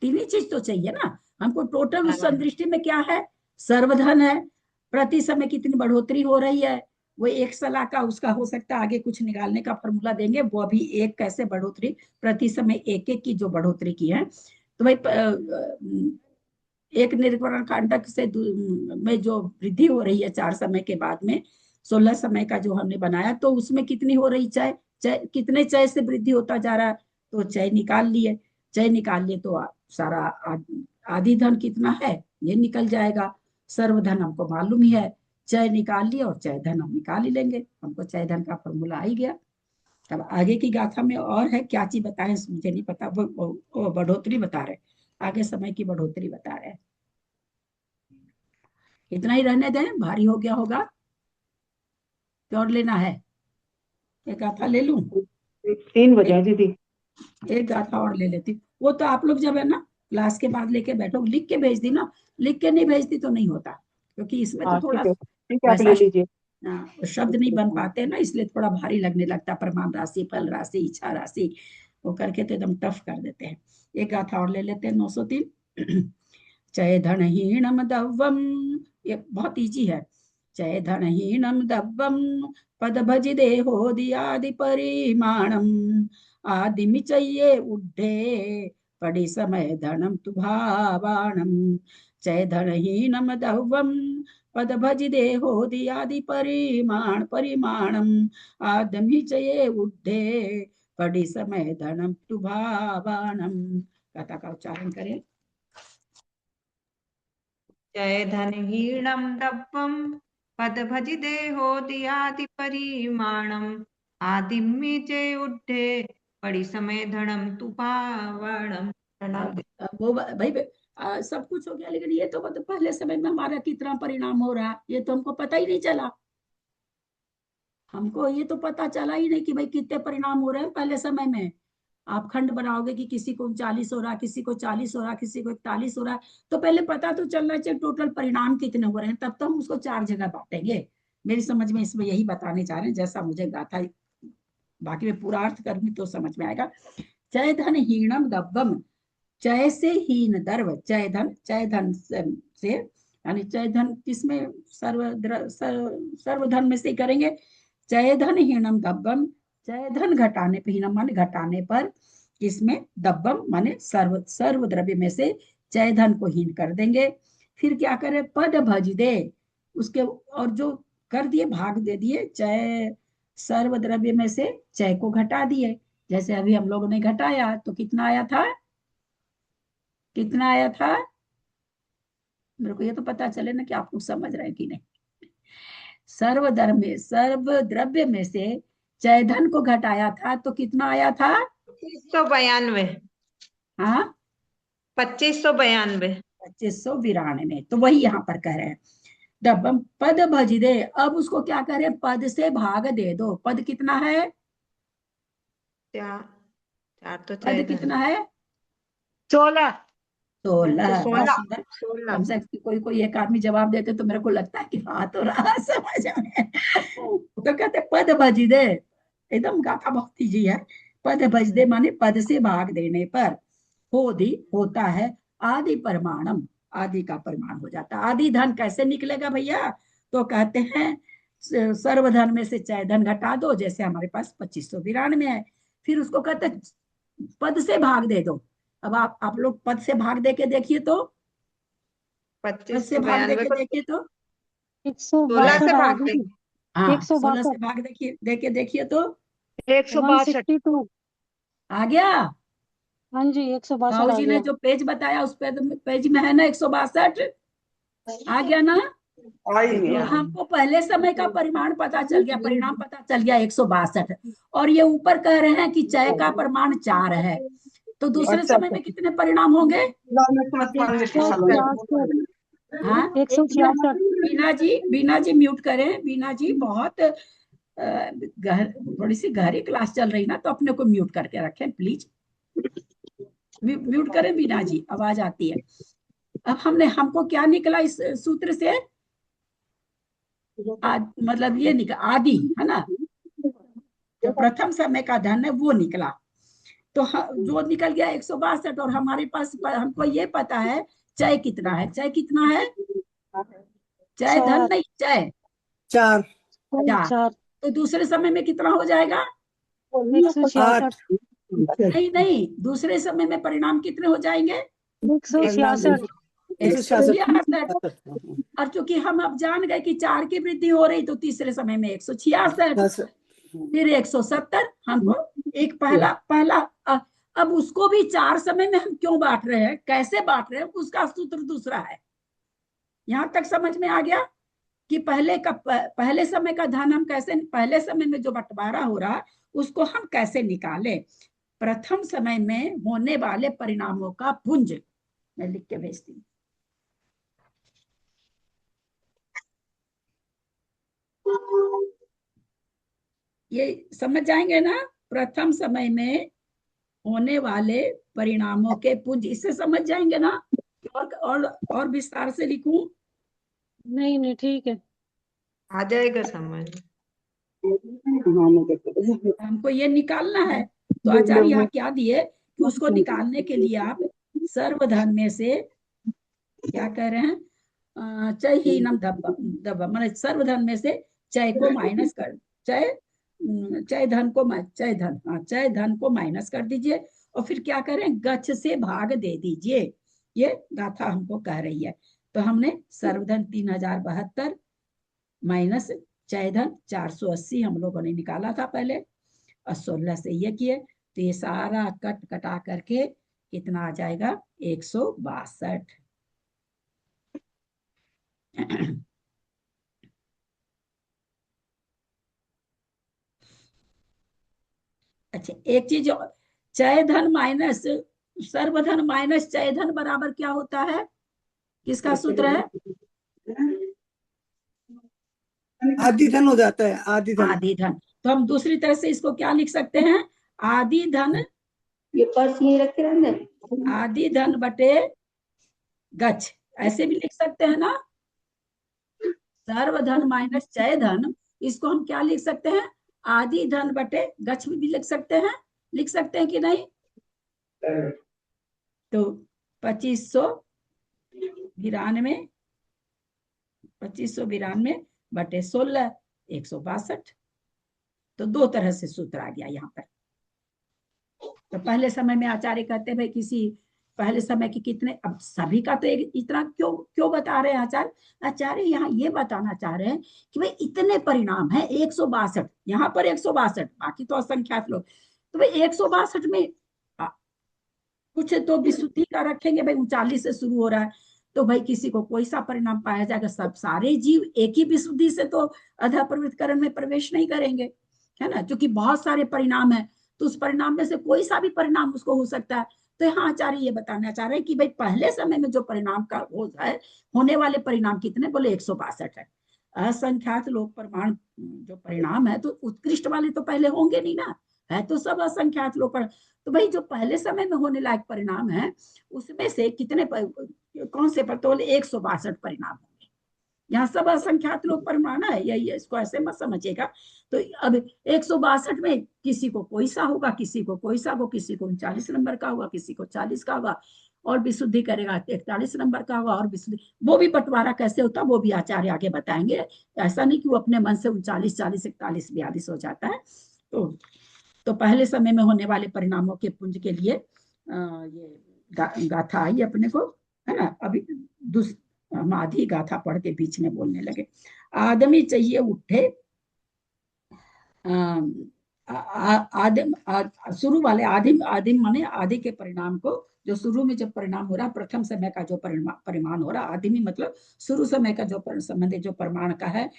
तीन ही चीज तो चाहिए ना हमको टोटल। उस संदृष्टि में क्या है, सर्वधन है, प्रति समय कितनी बढ़ोतरी हो रही है, वो 1 सलाह का उसका हो सकता है, आगे कुछ निकालने का फॉर्मूला देंगे, वो अभी एक कैसे बढ़ोतरी प्रति समय 1 की जो बढ़ोतरी की है, तो भाई एक निर्वरण कांडक से में जो वृद्धि हो रही है 4 समय के बाद में 16 समय का जो हमने बनाया, तो उसमें कितनी हो रही चय, कितने चय से वृद्धि होता जा रहा है, तो चय निकाल लिए, चय निकाल लिए तो सारा आदि धन कितना है ये निकल जाएगा। सर्वधन हमको मालूम ही है, चय निकाल लिए और चय धन हम निकाल ही लेंगे, हमको चय धन का फॉर्मूला आ ही गया। अब आगे की गाथा में और है क्या चीज बताएं मुझे नहीं पता, वो बढ़ोतरी बता रहे, आगे समय की बढ़ोतरी बता रहे हैं। इतना ही रहने दें, भारी हो गया होगा, क्या और लेना है? एक गाथा ले लूं? 3 बजा दीदी। एक गाथा और ले लेती, वो तो आप लोग जब है ना क्लास के बाद लेके बैठो, लिख के भेज दी ना, लिख के नहीं भेजती तो नहीं होता, क्योंकि इसमें तो थोड़ा ठीक है, आप वैसा ले लीजिए। शब्द नहीं बन पाते ना, इसलिए थोड़ा भारी लगने लगता, प्रमाण राशि, फल राशि, इच्छा राशि, वो करके तो एकदम टफ कर देते हैं। एक गाथा और ले लेते हैं 903। चय धनहीनम दव्वम, ये बहुत इजी है। चय धनहीनम दव्वम पद भज देहोदियादि परिमाणम आदिमि चये उड्ढे पड़ी समय धनम तुभावाणम। चय धनहीनम दव्वम पद भज देहोदियादि परिमाणम आदमि चये उड्ढे पड़ी समय धनम तुभावाणम। कथा का उच्चारण करें। जय धनहीणं दब्बं पद भज देहोदियादि परिमाणम आदिम्य जय उड्ढे पड़ी समय धनम तुपावणम। वो भाई सब कुछ हो गया, लेकिन ये तो मतलब पहले समय में हमारा कितना परिणाम हो रहा है ये तो हमको पता ही नहीं चला। हमको ये तो पता चला ही नहीं कि भाई कितने परिणाम हो रहे हैं पहले समय में। आप खंड बनाओगे कि किसी को 39 हो रहा, किसी को 40 हो रहा, किसी को 41 हो रहा, तो पहले पता तो चलना चाहिए टोटल परिणाम कितने हो रहे हैं, तब तो हम उसको 4 जगह बांटेंगे। मेरी समझ में इसमें यही बताने चाह रहे हैं, जैसा मुझे गाथा, बाकी में पूरा अर्थ करूंगी तो समझ में आएगा। चय धन हीणम दब्बम, चय से हीन द्रव्य, चय धन से यानी चय धन किसमें, सर्वधन में से करेंगे। चय धन हीनम दब्बम, चय धन घटाने पर, हीनम माने घटाने पर, किसमें, दब्बम माने सर्व द्रव्य में से चय धन को हीन कर देंगे। फिर क्या करे, पद भज दे, उसके और जो कर दिए भाग दे दिए, चय सर्व द्रव्य में से चय को घटा दिए। जैसे अभी हम लोगों ने घटाया तो कितना आया था, कितना आया था, मेरे को ये तो पता चले ना कि आप लोग समझ रहे हैं कि नहीं। सर्व द्रव्य में से चय धन को घटाया था तो कितना आया था, 2592। हाँ 2592। 2592। तो वही यहाँ पर कह रहे हैं, दब्बम पद भज दे। अब उसको क्या करें, पद से भाग दे दो। पद कितना है, 4 तो पद कितना है, 16। 16। बहुत 16। सुंदर। कम से कम कोई कोई एक आदमी जवाब देते तो मेरे को लगता है कि हाँ तो रहा समझ में। तो कहते पद भज दे, एकदम गाथा बहुत इजी है। पद भज दे माने पद से भाग देने पर होदी होता है आदि परमाणम, आदि का परिमाण हो जाता है। आदि धन कैसे निकलेगा भैया, तो कहते हैं सर्वधन में से चय धन घटा दो, जैसे हमारे पास 2592 है, फिर उसको कहते हैं पद से भाग दे दो। अब आप लोग पद से भाग दे के देखिए तो, पद से भाग दे 2592 के को देखिए तो 16 से 162 आया भाग देंगे। दीदी। हाँ 16 से 162 भाग देखिए तो 162 162। आ गया। हाँ जी 162 आ भाऊजी ने गया। जो पेज बताया उस पेज में है ना 162, आ गया ना। आ ही तो गया। हमको पहले समय का परिमाण पता चल गया, परिणाम पता चल गया 162, और ये ऊपर कह रहे हैं कि चय का परिमाण 4 है, तो दूसरे अच्छा समय में कितने परिणाम होंगे? हाँ 166। बीना जी म्यूट करें, बीना जी बहुत थोड़ी सी गहरी क्लास चल रही ना, तो अपने को म्यूट करके रखें प्लीज, म्यूट करें बीना जी, आवाज आती है। अब हमको क्या निकला इस सूत्र से? मतलब ये निकला आदि है ना, जो प्रथम समय का धन है वो निकला। तो जो निकल गया 162, और हमारे पास हमको ये पता है चय कितना है। चय कितना है? चय धन नहीं, चय 4 4। तो दूसरे समय में कितना हो जाएगा? 166। नहीं नहीं, दूसरे समय में परिणाम कितने हो जाएंगे? 166। 166। और चूंकि हम अब जान गए कि 4 की वृद्धि हो रही, तो तीसरे समय में 166, फिर 170। हमको एक पहला पहला अब उसको भी 4 समय में हम क्यों बांट रहे हैं, कैसे बांट रहे हैं, उसका सूत्र दूसरा है। यहां तक समझ में आ गया कि पहले समय का धन हम कैसे, पहले समय में जो बंटवारा हो रहा उसको हम कैसे निकालें। प्रथम समय में होने वाले परिणामों का पुंज, मैं लिख के भेजती हूँ। ये समझ जाएंगे ना, प्रथम समय में होने वाले परिणामों के पुंज, इससे समझ जाएंगे ना? और विस्तार से लिखूं? नहीं नहीं ठीक है। आ जाएगा समझ। हमको ये निकालना है, तो आचार्य यहाँ क्या दिए कि उसको निकालने के लिए आप सर्वधन में से क्या कह रहे हैं, चय हीनम दब मैंने सर्वधन में से चय को माइनस कर, चय धन को माइनस कर दीजिए, और फिर क्या करें, गच्छ से भाग दे दीजिए। ये गाथा हमको कह रही है। तो हमने सर्वधन 3072 माइनस चय धन 480 हम लोगों ने निकाला था पहले, और 16 से ये किए, तो ये सारा कट कटा करके कितना आ जाएगा? 162। अच्छा, एक चीज, चय धन माइनस सर्वधन माइनस चय धन बराबर क्या होता है? किसका सूत्र है? आदि धन हो जाता है, आदि धन। आदि धन। तो हम दूसरी तरह से इसको क्या लिख सकते हैं? आदि धन, ये पर्स यही रखे रहने। आदि धन बटे गच्छ, ऐसे भी लिख सकते हैं ना। सर्वधन माइनस चय धन, इसको हम क्या लिख सकते हैं? आदि धन बटे गच्छ भी लिख सकते हैं, लिख सकते हैं कि नहीं? तो 2592 बटे 16 162। तो दो तरह से सूत्र आ गया यहाँ पर। तो पहले समय में आचार्य कहते हैं भाई किसी पहले समय के कितने, अब सभी का तो एक इतना क्यों क्यों बता रहे हैं आचार्य? आचार्य यहाँ ये बताना चाह रहे हैं कि भाई इतने परिणाम है 162, यहाँ पर 162, बाकी तो असंख्यात लोग, तो भाई 162 में कुछ तो विशुद्धि का रखेंगे भाई, 39 से शुरू हो रहा है, तो भाई किसी को कोई सा परिणाम पाया जाएगा, सब सारे जीव एक ही विशुद्धि से तो अधा प्रवृत्तिकरण में प्रवेश नहीं करेंगे, है ना, क्योंकि बहुत सारे परिणाम है, तो उस परिणाम में से कोई सा भी परिणाम उसको हो सकता है। तो यहाँ आचार्य ये बताना चाह रहे हैं कि भाई पहले समय में जो परिणाम का हो जाए, होने वाले परिणाम कितने, बोले 162 है। असंख्यात लोक प्रमाण जो परिणाम है, तो उत्कृष्ट वाले तो पहले होंगे नहीं ना, है तो सब असंख्यात लोक। तो भाई जो पहले समय में होने लायक परिणाम है, उसमें से कितने कौन से पर, तो बोले 162 परिणाम होंगे। यहाँ सब असंख्यात लोग परिमाण है, यही इसको ऐसे मत समझिएगा। तो अब 162 में किसी को कोई सा होगा, किसी को कोई सा होगा, किसी को 39 नंबर का होगा, किसी को 40 का होगा, और विशुद्धि करेगा 41 नंबर का होगा और विशुद्धि। वो भी बंटवारा कैसे होता है वो भी आचार्य आगे बताएंगे। ऐसा नहीं कि वो अपने मन से 39 40 41 42 हो जाता है। तो पहले समय में होने वाले परिणामों के पुंज के लिए ये गाथा आई अपने को, है ना। अभी हम आधी गाथा पढ़ के बीच में बोलने लगे। आदमी चाहिए उठे, आदिम शुरू वाले आदिम, आदिम माने आदि के परिणाम को, जो शुरू में जब परिणाम हो रहा, प्रथम समय का जो परिमाण हो रहा, आदिमी मतलब शुरू समय का जो संबंध जो परिमाण का है,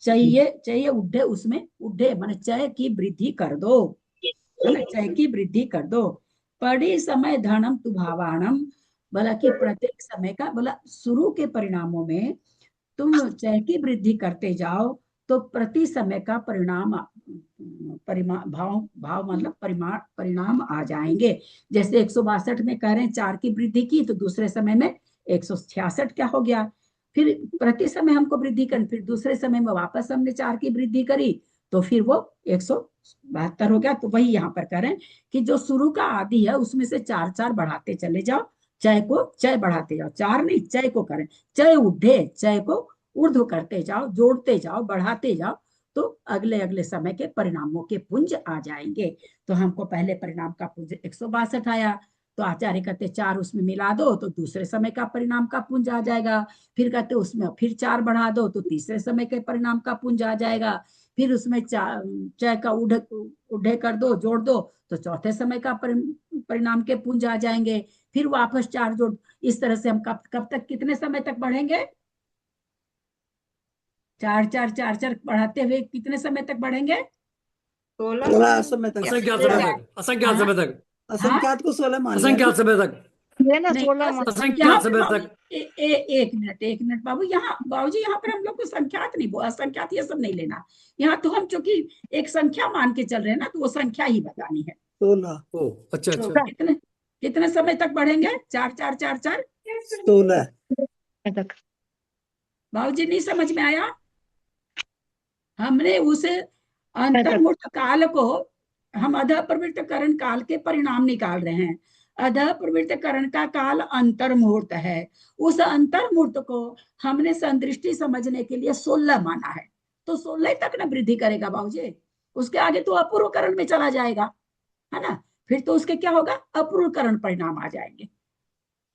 चाहिए उड्ढे, उसमें उड्ढे माने चय की वृद्धि कर दो, है ना, चय की वृद्धि कर दो। पड़ी समय धनम तुभावाणम, बोला कि प्रत्येक समय का, बोला शुरू के परिणामों में तुम चय की वृद्धि करते जाओ तो प्रति समय का परिणाम भाव मतलब परिणाम आ जाएंगे। जैसे 162 में कह रहे हैं 4 की वृद्धि की, तो दूसरे समय में 166 क्या हो गया। फिर प्रति समय हमको वृद्धि करनी, फिर दूसरे समय में वापस हमने 4 की वृद्धि करी, तो फिर वो 172 हो गया। तो वही यहाँ पर कह रहे हैं कि जो शुरू का आदि है उसमें से 4 4 बढ़ाते चले जाओ, चय बढ़ाते जाओ, 4 नहीं चय को करें, चय उठे, चय को ऊर्ध्व करते जाओ, जोड़ते जाओ, बढ़ाते जाओ, तो अगले अगले समय के परिणामों के पुंज आ जाएंगे। तो हमको पहले परिणाम का पुंज 162 आया, तो आचार्य कहते 4 उसमें मिला दो तो दूसरे समय का परिणाम का पुंज आ जाएगा। फिर कहते उसमें फिर 4 बढ़ा दो तो तीसरे समय के परिणाम का पुंज आ जाएगा। फिर उसमें चय का उढ़े कर दो, जोड़ दो, तो चौथे समय का परिणाम के पुंज आ जाएंगे। फिर वापस 4 जोड़, इस तरह से हम कब तक कितने समय तक बढ़ेंगे, 4 4 4 4 बढ़ाते हुए कितने समय तक बढ़ेंगे, 16 असमय तक, असंख्यात समय तक, असंख्यात समय तक, असंख्यात को 16 मान लिया। असंख्यात समय तक, ये ना नहीं, 16 यहाँ असंख्यात समय पे तक। एक मिनट बाबू, बाबूजी यहाँ पर हम लोग को संख्यात नहीं, असंख्यात ये सब नहीं लेना। यहाँ तो हम चूंकि एक संख्या मान के चल रहे हैं ना, तो वो संख्या ही बतानी है। 16, ओ अच्छा तो अच्छा, कितने समय तक बढ़ेंगे, 4 4 4 4 16 तक। बाबूजी नहीं समझ में आया। हमने उस अंतर्मुक्त काल को, हम अधः प्रवृत्त करण काल के परिणाम निकाल रहे हैं। अधः प्रवृत्त करण का काल अंतर्मुहूर्त है। उस अंतर्मुहूर्त को हमने संदृष्टि समझने के लिए 16 माना है, तो 16 तक ना वृद्धि करेगा बाबूजी। उसके आगे तो अपूर्व करण में चला जाएगा, है ना। फिर तो उसके क्या होगा, अपूर्व करण परिणाम आ जाएंगे।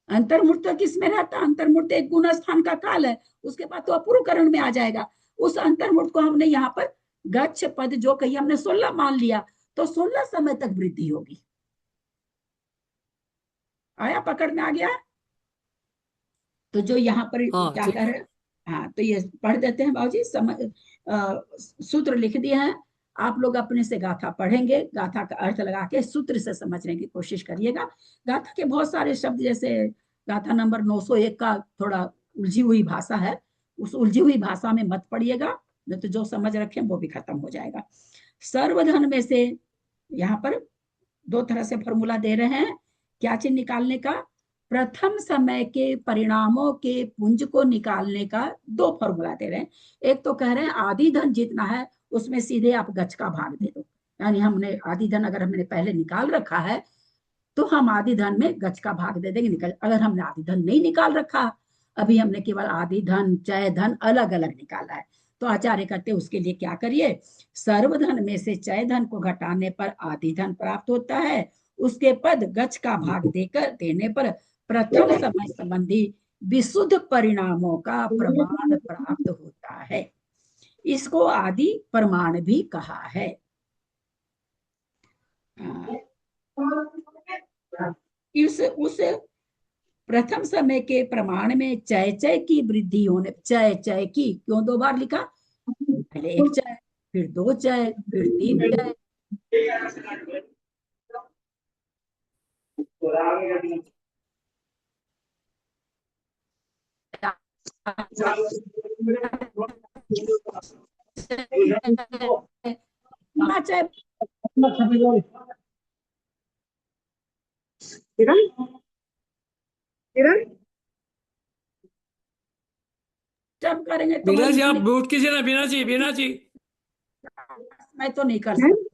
अंतर्मूर्त किसमें रहता है, अंतर्मूर्त एक गुण स्थान का काल है, उसके बाद तो अपूर्व करण में आ जाएगा। उस अंतर्मूर्त को हमने यहाँ पर गच्छ पद जो कही हमने 16 मान लिया, तो 16 समय तक वृद्धि होगी। आया, पकड़ में आ गया। तो जो यहाँ पर हाँ क्या ठीक। कह रहे हैं, हाँ तो ये पढ़ देते हैं बाबूजी, सूत्र लिख दिए हैं। आप लोग अपने से गाथा पढ़ेंगे, गाथा का अर्थ लगा के सूत्र से समझने की कोशिश करिएगा। गाथा के बहुत सारे शब्द, जैसे गाथा नंबर 901 का थोड़ा उलझी हुई भाषा है, उस उलझी हुई भाषा में मत पढ़िएगा, नहीं तो जो समझ रखे वो भी खत्म हो जाएगा। सर्वधन में से यहाँ पर 2 तरह से फॉर्मूला दे रहे हैं, क्या चीज निकालने का, प्रथम समय के परिणामों के पुंज को निकालने का 2 फॉर्मूला दे रहे हैं। एक तो कह रहे हैं आदि धन जितना है उसमें सीधे आप गच्छ का भाग दे दो, यानी हमने आदि धन अगर हमने पहले निकाल रखा है तो हम आदि धन में गच्छ का भाग दे देंगे निकल। अगर हमने आदि धन नहीं निकाल रखा, अभी हमने केवल आदि धन चय धन अलग अलग निकाला है, तो आचार्य कहते हैं उसके लिए क्या करिए, सर्वधन में से चय धन को घटाने पर आदि धन प्राप्त होता है, उसके पद गच्छ का भाग देने पर प्रथम समय संबंधी विशुद्ध परिणामों का प्रमाण प्राप्त होता है। इसको आदि प्रमाण भी कहा है। उस प्रथम समय के प्रमाण में चय की वृद्धि होने, चय की क्यों 2 बार लिखा, पहले 1 चय, फिर 2 चय, फिर 3 चय। जब करेंगे तो बीना जी आप म्यूट कीजिए ना, बीना जी, बीना जी। मैं तो नहीं कर सकती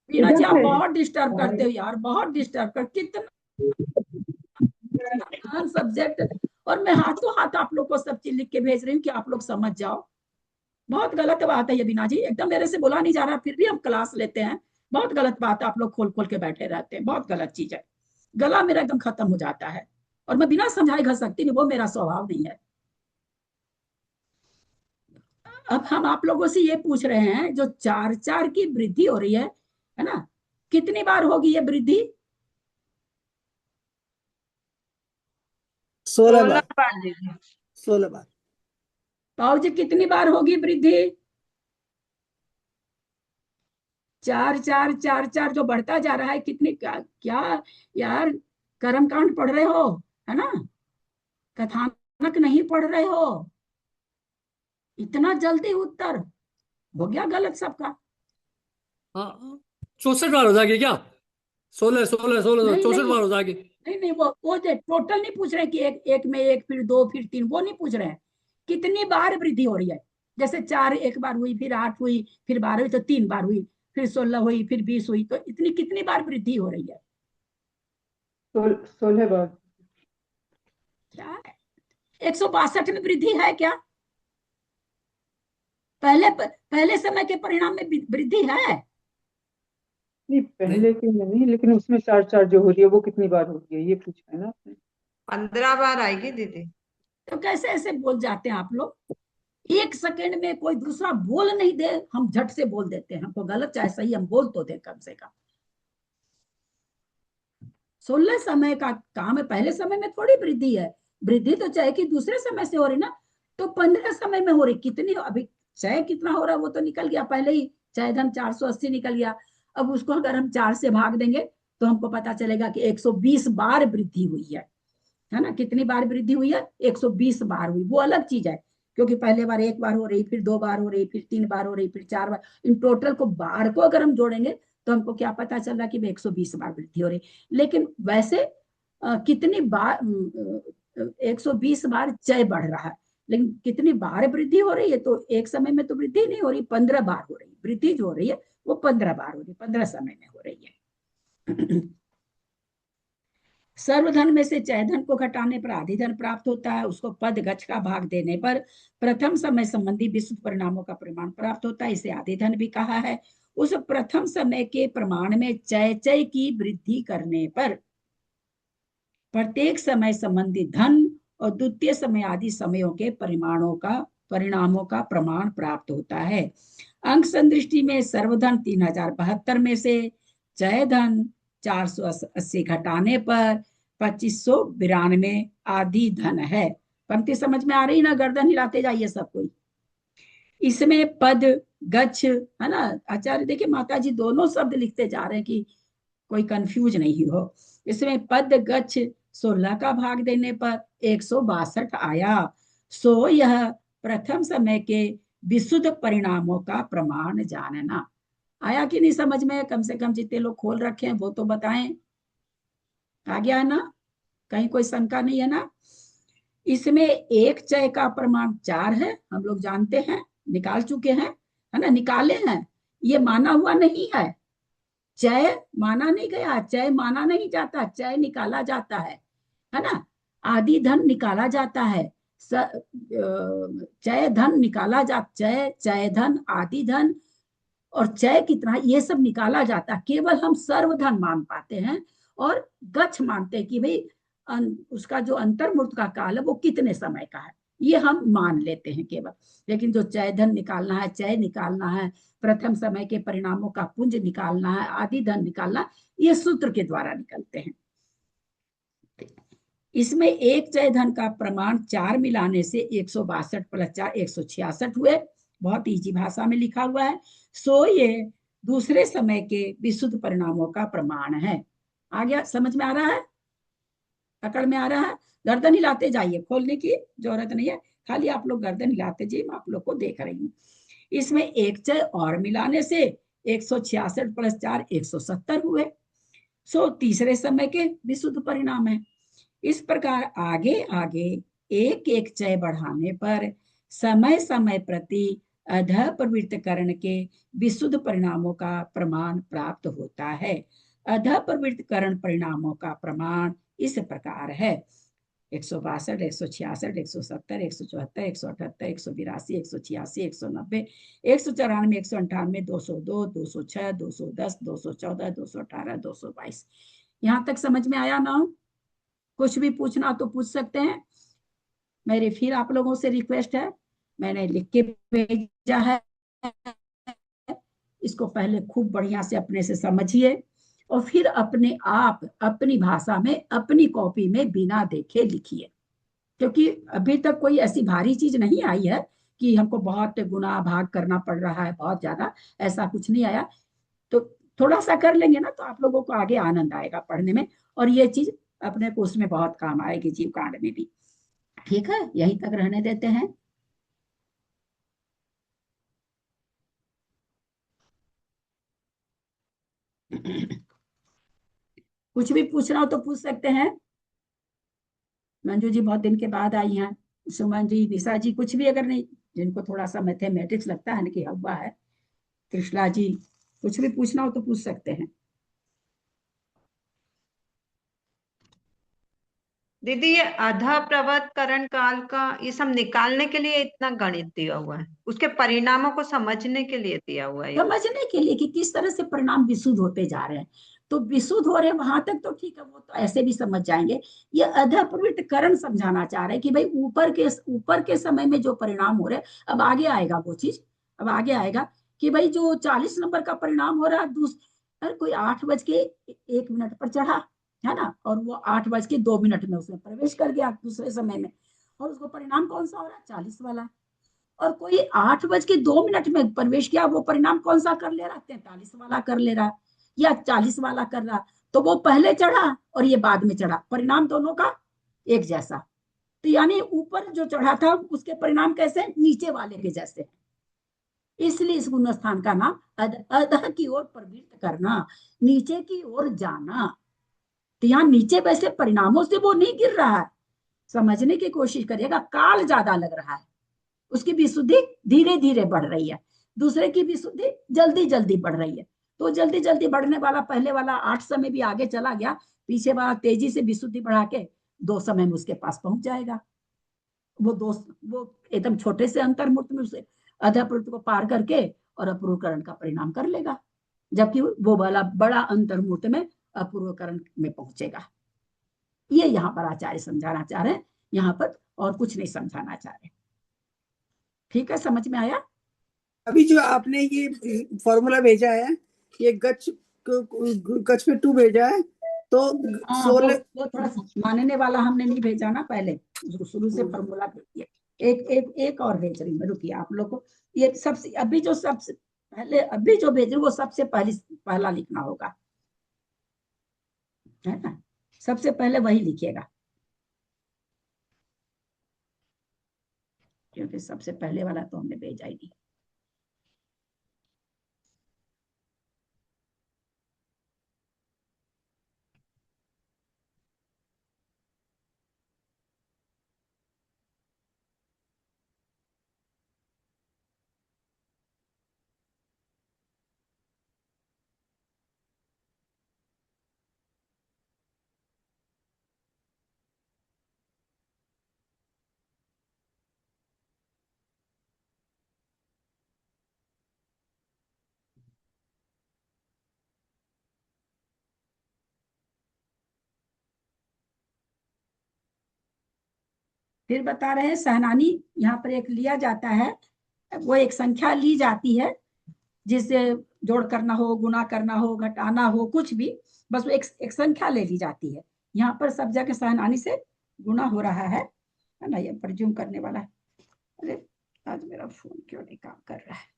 बीना जी, आप बहुत डिस्टर्ब करते हो यार, बहुत डिस्टर्ब कर, कितना हर सब्जेक्ट, और मैं हाथों हाथ आप लोग को सब चीज लिख के भेज रही हूँ कि आप लोग समझ जाओ। बहुत गलत बात है ये बीना जी, एकदम मेरे से बोला नहीं जा रहा, फिर भी हम क्लास लेते हैं। बहुत गलत बात है, आप लोग खोल खोल के बैठे रहते हैं, बहुत गलत चीज है। गला मेरा एकदम खत्म हो जाता है, और मैं बिना समझाए घर सकती नहीं, वो मेरा स्वभाव नहीं है। अब हम आप लोगों से ये पूछ रहे हैं, जो 4 की वृद्धि हो रही है ना, कितनी बार होगी ये वृद्धि? 16 16 बार। बार दीदी। 16 बार। पाओ जी कितनी बार होगी वृद्धि? 4 जो बढ़ता जा रहा है, कितनी क्या यार, कर्मकांड पढ़ रहे हो है ना, कथानक नहीं पढ़ रहे हो? इतना जल्दी उत्तर हो गया गलत सबका। हाँ 64 बार हो जाएगी क्या? 16 16 16 नहीं 64 नहीं बार हो जाएगी। नहीं नहीं, वो टोटल नहीं पूछ रहे कि एक में एक, फिर 2, फिर 3, वो नहीं पूछ रहे हैं। कितनी बार वृद्धि हो रही है? जैसे 4 एक बार हुई, फिर 8 हुई, फिर 12 हुई, तो 3 बार हुई, फिर 16 हुई, फिर 20 हुई, तो इतनी कितनी बार वृद्धि हो रही है? 16 बार। क्या है? 162 में वृद्धि है क्या? पहले समय के परिणाम में वृद्धि है? नहीं पहले के में नहीं, लेकिन उसमें 4 जो हो रही है वो कितनी बार हो रही है ये पूछा है ना आपने। 15 बार आएगी दीदी। तो कैसे ऐसे बोल जाते हैं आप लोग? 1 सेकंड में कोई दूसरा बोल नहीं दे, हम झट से बोल देते हैं। हमको गलत चाहे सही, हम बोल तो दे कम से कम। 16 समय का काम है, पहले समय में थोड़ी वृद्धि है। वृद्धि तो चाहे कि दूसरे समय से हो रही ना, तो 15 समय में हो रही। कितनी अभी चाहे कितना हो रहा है वो तो निकल गया पहले ही, चाहे धन 480 निकल गया। अब उसको अगर हम 4 से भाग देंगे तो हमको पता चलेगा कि 120 बार वृद्धि हुई है ना। कितनी बार वृद्धि हुई है? 120 बार हुई। वो अलग चीज है, क्योंकि पहले बार 1 बार हो रही, फिर 2 बार हो रही, फिर 3 बार हो रही, फिर 4 बार। इन टोटल को बार को अगर हम जोड़ेंगे तो हमको क्या पता चल रहा कि 120 बार वृद्धि हो रही। लेकिन वैसे कितनी बार 120 बार चय बढ़ रहा है, लेकिन कितनी बार वृद्धि हो रही है? तो एक समय में तो वृद्धि नहीं हो रही, 15 बार हो रही। वृद्धि जो हो रही है वो 15 बार हो रही, 15 समय में हो रही है। सर्वधन में से चय धन को घटाने पर आदि धन प्राप्त होता है। उसको पद गच्छ का भाग देने पर प्रथम समय संबंधी विशुद्ध परिणामों का प्रमाण प्राप्त होता है, इसे आदि धन भी कहा है। उस प्रथम समय के प्रमाण में चय चय की वृद्धि करने पर प्रत्येक समय संबंधी धन और द्वितीय समय आदि समयों के परिणामों का प्रमाण प्राप्त होता है। अंक संदृष्टि में सर्वधन 3072 में से चय धन 480 घटाने पर 2592 आदि धन है। पंक्ति समझ में आ रही ना? गर्दन हिलाते जाइए सब कोई। इसमें पद गच्छ है ना, आचार्य देखिए माता जी दोनों शब्द लिखते जा रहे हैं कि कोई कंफ्यूज नहीं हो। इसमें पद गच्छ 16 का भाग देने पर 162 आया। सो यह प्रथम समय के विशुद्ध परिणामों का प्रमाण जानना। आया कि नहीं समझ में? कम से कम जितने लोग खोल रखे हैं वो तो बताएं। आ गया ना? कहीं कोई शंका नहीं है ना? इसमें एक चय का प्रमाण 4 है, हम लोग जानते हैं, निकाल चुके हैं है ना, निकाले हैं। ये माना हुआ नहीं है, चय माना नहीं गया, चय माना नहीं जाता, चय निकाला जाता है ना। आदि धन निकाला जाता है, चय धन निकाला जाता, चय धन आदि धन और चय कितना, ये सब निकाला जाता। केवल हम सर्वधन मान पाते हैं और गच्छ मानते हैं कि भाई उसका जो अंतर्मूर्त का काल है वो कितने समय का है, ये हम मान लेते हैं केवल। लेकिन जो चय धन निकालना है, चय निकालना है, प्रथम समय के परिणामों का पुंज निकालना है, आदि धन निकालना, ये सूत्र के द्वारा निकलते हैं। इसमें एक चय धन का प्रमाण 4 मिलाने से 162 + 4 166 हुए। बहुत इजी भाषा में लिखा हुआ है। सो ये दूसरे समय के विशुद्ध परिणामों का प्रमाण है। आ गया? समझ में आ रहा है? पकड़ में आ रहा है? गर्दन हिलाते जाइए, खोलने की जरूरत नहीं है, खाली आप लोग गर्दन हिलाते जाइए, मैं आप लोग को देख रही हूँ। इसमें एक चय और मिलाने से 166 + 4 170 हुए। सो तीसरे समय के विशुद्ध परिणाम है। इस प्रकार आगे आगे एक एक चय बढ़ाने पर समय समय प्रति अधः प्रवृत्तकरण के विशुद्ध परिणामों का प्रमाण प्राप्त होता है। अधः प्रवृत्तकरण परिणामों का प्रमाण इस प्रकार है। 162, 166, 170, 174, 178, 182, 186, 190, 194, 198, 202, 206, 210, 214, 218, 222। यहाँ तक समझ में आया ना? कुछ भी पूछना तो पूछ सकते हैं। मेरी फिर आप लोगों से रिक्वेस्ट है, मैंने लिख के भेजा है, इसको पहले खूब बढ़िया से अपने से समझिए और फिर अपने आप अपनी भाषा में अपनी कॉपी में बिना देखे लिखिए, क्योंकि अभी तक कोई ऐसी भारी चीज नहीं आई है कि हमको बहुत गुना भाग करना पड़ रहा है, बहुत ज्यादा ऐसा कुछ नहीं आया। तो थोड़ा सा कर लेंगे ना तो आप लोगों को आगे आनंद आएगा पढ़ने में, और ये चीज अपने को उसमें बहुत काम आएगी, जीव कांड में भी। ठीक है, यहीं तक रहने देते हैं। कुछ भी पूछना हो तो पूछ सकते हैं। मंजू जी बहुत दिन के बाद आई हैं, सुमन जी, निशा जी, कुछ भी अगर नहीं, जिनको थोड़ा सा मैथमेटिक्स लगता है ना कि हवा है, कृष्णा जी, कुछ भी पूछना हो तो पूछ सकते हैं। दीदी ये अधा प्रवर्तकरण काल का ये सब निकालने के लिए इतना गणित दिया हुआ है, उसके परिणामों को समझने के लिए दिया हुआ है। समझने के लिए कि किस तरह से परिणाम विशुद्ध होते जा रहे हैं, तो विशुद्ध हो रहे हैं वहां तक तो ठीक है, वो तो ऐसे भी समझ जाएंगे। ये अधप्रवृत्तकरण समझाना चाह रहे हैं कि भाई ऊपर के समय में जो परिणाम हो रहे हैं, अब आगे आएगा वो चीज, अब आगे आएगा कि भाई जो 40 नंबर का परिणाम हो रहा है, अरे कोई 8 बज के 1 मिनट पर चढ़ा है ना, और वो 8 बज के 2 मिनट में उसमें प्रवेश कर गया दूसरे समय में, और उसको परिणाम कौन सा हो रहा है, 40 वाला। और कोई 8 बज के 2 मिनट में प्रवेश किया, वो परिणाम कौन सा कर ले रहा है, 43 वाला कर ले रहा या 40 वाला कर रहा, तो वो पहले चढ़ा और ये बाद में चढ़ा, परिणाम दोनों का एक जैसा। तो यानी ऊपर जो चढ़ा था उसके परिणाम कैसे, नीचे वाले के जैसे। इसलिए इस गुणस्थान का नाम अधः की ओर प्रवृत्त करना, नीचे की ओर जाना। तो यहाँ नीचे वैसे परिणामों से वो नहीं गिर रहा है, समझने की कोशिश करिएगा, काल ज्यादा लग रहा है, उसकी विशुद्धि धीरे धीरे बढ़ रही है, दूसरे की विशुद्धि जल्दी जल्दी बढ़ रही है। तो जल्दी जल्दी बढ़ने वाला पहले वाला 8 समय भी आगे चला गया, पीछे वाला तेजी से विशुद्धि बढ़ा के 2 समय में उसके पास पहुंच जाएगा। वो एकदम छोटे से अंतर्मूर्त में उसे अधप्रवृत्त को पार करके और अपूर्वकरण का परिणाम कर लेगा, जबकि वो वाला बड़ा अंतर्मूर्त में अपूर्वकरण में पहुंचेगा। ये यहाँ पर आचार्य समझाना चाह रहे हैं, यहाँ पर और कुछ नहीं समझाना चाह रहे। ठीक है, समझ में आया? अभी जो आपने ये फॉर्मूला भेजा है, ये गच गच पे 2 भेजा है, तो हाँ, 16 वो थोड़ा सा मानने वाला हमने नहीं भेजा ना, पहले उसको शुरू से फॉर्मूला भेज दिया। एक और भेज रही मैं, रुकिए आप लोग को। ये सबसे अभी जो सबसे पहले अभी जो भेज रही वो सबसे पहला लिखना होगा, है ना, सबसे पहले वही लिखिएगा, क्योंकि सबसे पहले वाला तो हमने भेजा ही नहीं। फिर बता रहे हैं सहनानी, यहाँ पर एक लिया जाता है, वो एक संख्या ली जाती है जिससे जोड़ करना हो, गुना करना हो, घटाना हो, कुछ भी, बस वो एक संख्या ले ली जाती है। यहाँ पर सब जगह सहनानी से गुना हो रहा है ना, ये प्रज्यूम करने वाला है। अरे आज मेरा फोन क्यों नहीं काम कर रहा है?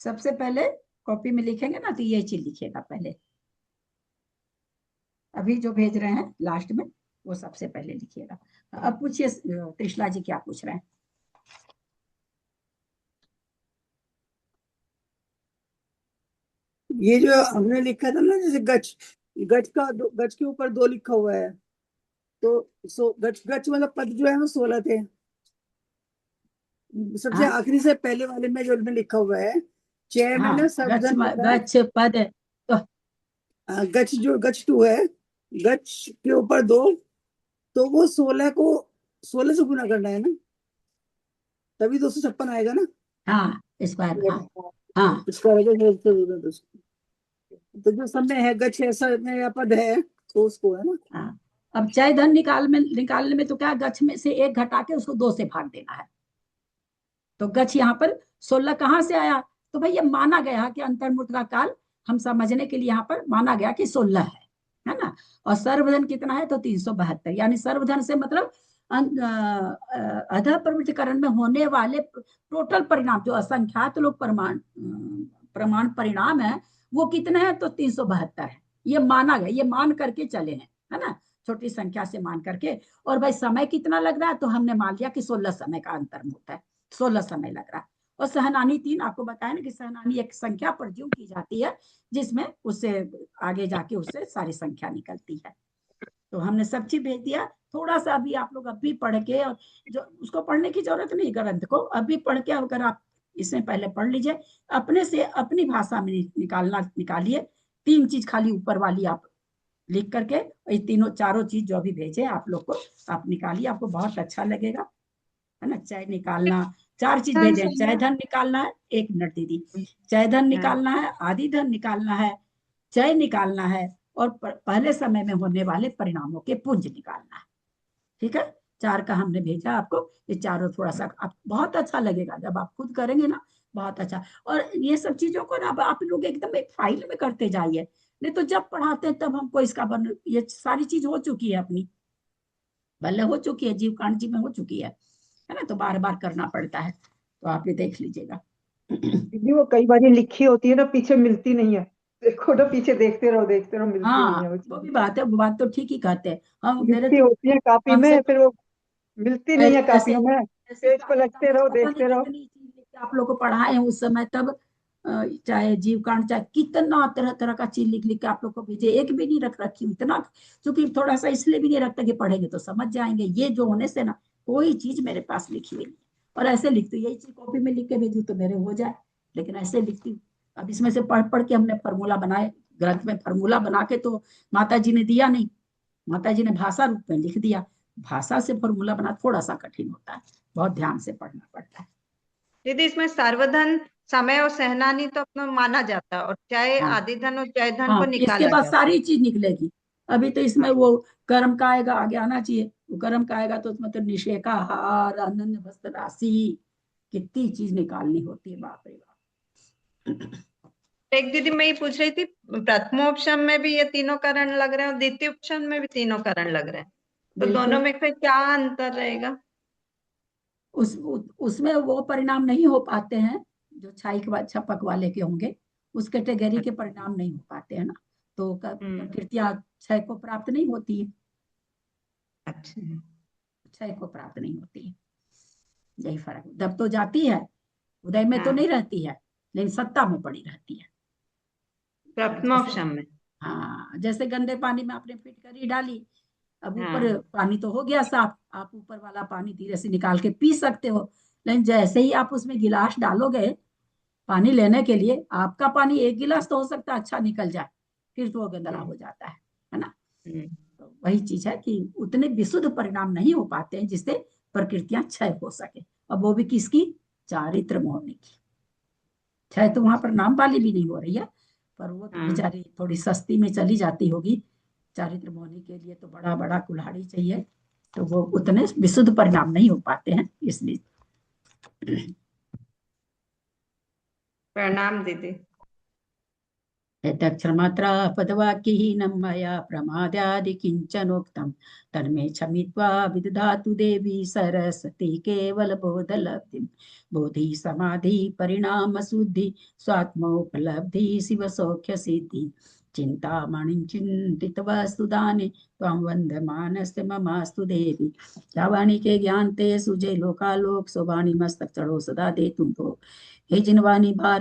सबसे पहले कॉपी में लिखेंगे ना तो ये चीज लिखिएगा पहले, अभी जो भेज रहे हैं लास्ट में वो सबसे पहले लिखिएगा। अब पूछिए त्रिशला जी क्या पूछ रहे हैं। ये जो हमने लिखा था ना, जैसे गच, गच के ऊपर 2 लिखा हुआ है, तो गच गच मतलब पद जो है वो 16 थे। सबसे हाँ आखिरी से पहले वाले में जो में लिखा हुआ है, चय में हाँ, ना सर्वधन लिखा है। गच्छ पद है तो गच जो गच 2 है, गच के ऊपर 2, तो वो 16 को 16 से गुना करना है ना, तभी 256 आएगा ना। हाँ इस बार हाँ हाँ इसका तो जो समय है गच है, समय या पद है, तो उसको है ना। हाँ। अब चय धन निकालने में तो क्या, गच्छ में से 1 घटा के उसको 2 से भाग देना है। तो गच्छ यहाँ पर 16 कहाँ से आया, तो भाई ये माना गया कि अंतर्मुठ का काल हम समझने के लिए यहाँ पर माना गया कि 16 है ना। और सर्वधन कितना है, तो 372, यानी सर्वधन से मतलब अधः प्रवृत्तिकरण में होने वाले टोटल परिणाम जो असंख्यात लोग प्रमाण परिणाम है वो कितने हैं, तो 372 है। ये माना गया, ये मान करके चले हैं, है ना, छोटी संख्या से मान करके। और भाई समय कितना लग रहा है, तो हमने मान लिया कि 16 समय का अंतर्मुठ है, 16 समय लग रहा है। और सहनानी 3 आपको बताया ना कि सहनानी एक संख्या पर ज्यों की जाती है जिसमें उससे आगे जाके उससे सारी संख्या निकलती है। तो हमने सब चीज भेज दिया। थोड़ा सा अभी आप लोग अभी पढ़ के, और जो उसको पढ़ने की जरूरत नहीं ग्रंथ को, अभी पढ़ के अगर आप इसमें पहले पढ़ लीजिए, अपने से अपनी भाषा में निकालिए। 3 चीज खाली ऊपर वाली आप लिख करके, ये तीनों चारों चीज जो अभी भेजे आप लोग को आप निकालिए, आपको बहुत अच्छा लगेगा, है ना। चय निकालना, 4 चीज भेजे हैं। चय धन निकालना है, 1 मिनट दीदी, चय धन निकालना है, आदि धन निकालना है, चय निकालना है, और पहले समय में होने वाले परिणामों के पुंज निकालना है। ठीक है, 4 का हमने भेजा आपको। ये चारों थोड़ा सा आप बहुत अच्छा लगेगा जब आप खुद करेंगे ना, बहुत अच्छा। और ये सब चीजों को ना आप लोग एकदम एक फाइल में करते जाइए, नहीं तो जब पढ़ाते हैं तब हमको इसका ये सारी चीज हो चुकी है अपनी, भले हो चुकी है, जीव कांड जी में हो चुकी है ना, तो बार बार करना पड़ता है। तो आप ये देख लीजिएगा। दीदी वो कई बार ये लिखी होती है ना, पीछे मिलती नहीं है। देखो ना, पीछे देखते रहो मिलती नहीं है हाँ वो वो भी चीज़। बात है, वो बात तो ठीक ही कहते हैं हम। मेरे लिखी तो होती है कापी कम से में, फिर कम वो मिलती नहीं है ऐसे कापियों में। ऐसे पेज पर लगते रहो, पता नहीं देखते रहो। कितनी चीज लिख के आप लोग को पढ़ाए हैं उस समय, तब चाहे जीव कांड चाहे कितना तरह तरह का चीज लिख लिख के आप लोग को भेजे, एक भी नहीं रख रखी इतना, क्योंकि थोड़ा सा इसलिए भी नहीं रखता कि पढ़ेंगे तो समझ जाएंगे। ये जो होने से ना कोई चीज मेरे पास लिखी हुई नहीं, और ऐसे लिखती हूँ, यही चीज कॉपी में लिख के भेजू तो मेरे हो जाए, लेकिन ऐसे लिखती हूँ। अब इसमें से पढ़ पढ़ के हमने फॉर्मूला बनाए, ग्रंथ में फॉर्मूला बना के तो माता जी ने दिया नहीं, माता जी ने भाषा रूप में लिख दिया। भाषा से फॉर्मूला बना थोड़ा सा कठिन होता है, बहुत ध्यान से पढ़ना पड़ता है। दीदी इसमें सर्वधन, समय और सहनानी तो अपना माना जाता है, और चय हाँ आदि धन और चय धन को हाँ, इसके निकाला बाद जाता सारी चीज निकलेगी। अभी तो इसमें है। वो कर्म का आएगा, आगे आना चाहिए। वो कर्म का आएगा तो उसमें तो निषेक का हार, अनन्य वस्त्र राशि, कितनी चीज निकालनी होती है, बाप रे बाप। एक दीदी मैं ये पूछ रही थी, प्रथमोपशम में भी ये तीनों करण लग रहे हैं और द्वितीय उपशम में भी तीनों करण लग रहे हैं, तो दोनों बिल्कुल। में फिर क्या अंतर रहेगा? उसमें वो परिणाम नहीं हो पाते हैं जो छपक वाले के होंगे, उस कैटेगरी के परिणाम नहीं हो पाते हैं ना, तो प्रकृतियां क्षय को प्राप्त नहीं होती है, अच्छा। क्षय को प्राप्त नहीं होती है। यही फर्क, दब तो जाती है, उदय में तो हाँ, नहीं रहती है, लेकिन सत्ता में पड़ी रहती है। अब जैसे, प्रथमोपशम में। हाँ जैसे गंदे पानी में आपने फिटकरी डाली, अब ऊपर हाँ। पानी तो हो गया साफ, आप ऊपर वाला पानी धीरे से निकाल के पी सकते हो। लेकिन जैसे ही आप उसमें गिलास डालोगे पानी लेने के लिए, आपका पानी 1 गिलास तो हो सकता है अच्छा निकल जाए, फिर तो वो गंदला हो जाता है ना। हम्म। तो वही चीज है कि उतने विशुद्ध परिणाम नहीं हो पाते हैं जिससे प्रकृतियां क्षय हो सके। अब वो भी किसकी, चारित्र मोहनी की। क्षय तो वहां पर नाम वाली भी नहीं हो रही है, पर वो तो हाँ। बेचारी थोड़ी सस्ती में चली जाती होगी। चारित्र मोहनी के लिए तो बड़ा बड़ा कुल्हाड़ी चाहिए, तो वो उतने विशुद्ध परिणाम नहीं हो पाते हैं, इसलिए। प्रणाम दीदी। यदक्षरमात्रा पदवाक्यहीनं मया प्रमादादि किञ्चनोक्तं तन्मे क्षमित्वा विदधातु देवी सरस्वती केवलबोधलब्धिं बोधि समाधि परिणाम शुद्धि स्वात्मोपलब्धि शिव सौख्य सिद्धि चिंतामणिं चिन्तितवस्तुदाने त्वां वन्दमानस्य ममास्तु देवी जावाणी के ज्ञान ते सुजे लोकालोक सोवाणी मस्तक चढ़ो सदा दे तुम हे जिनवाणी भार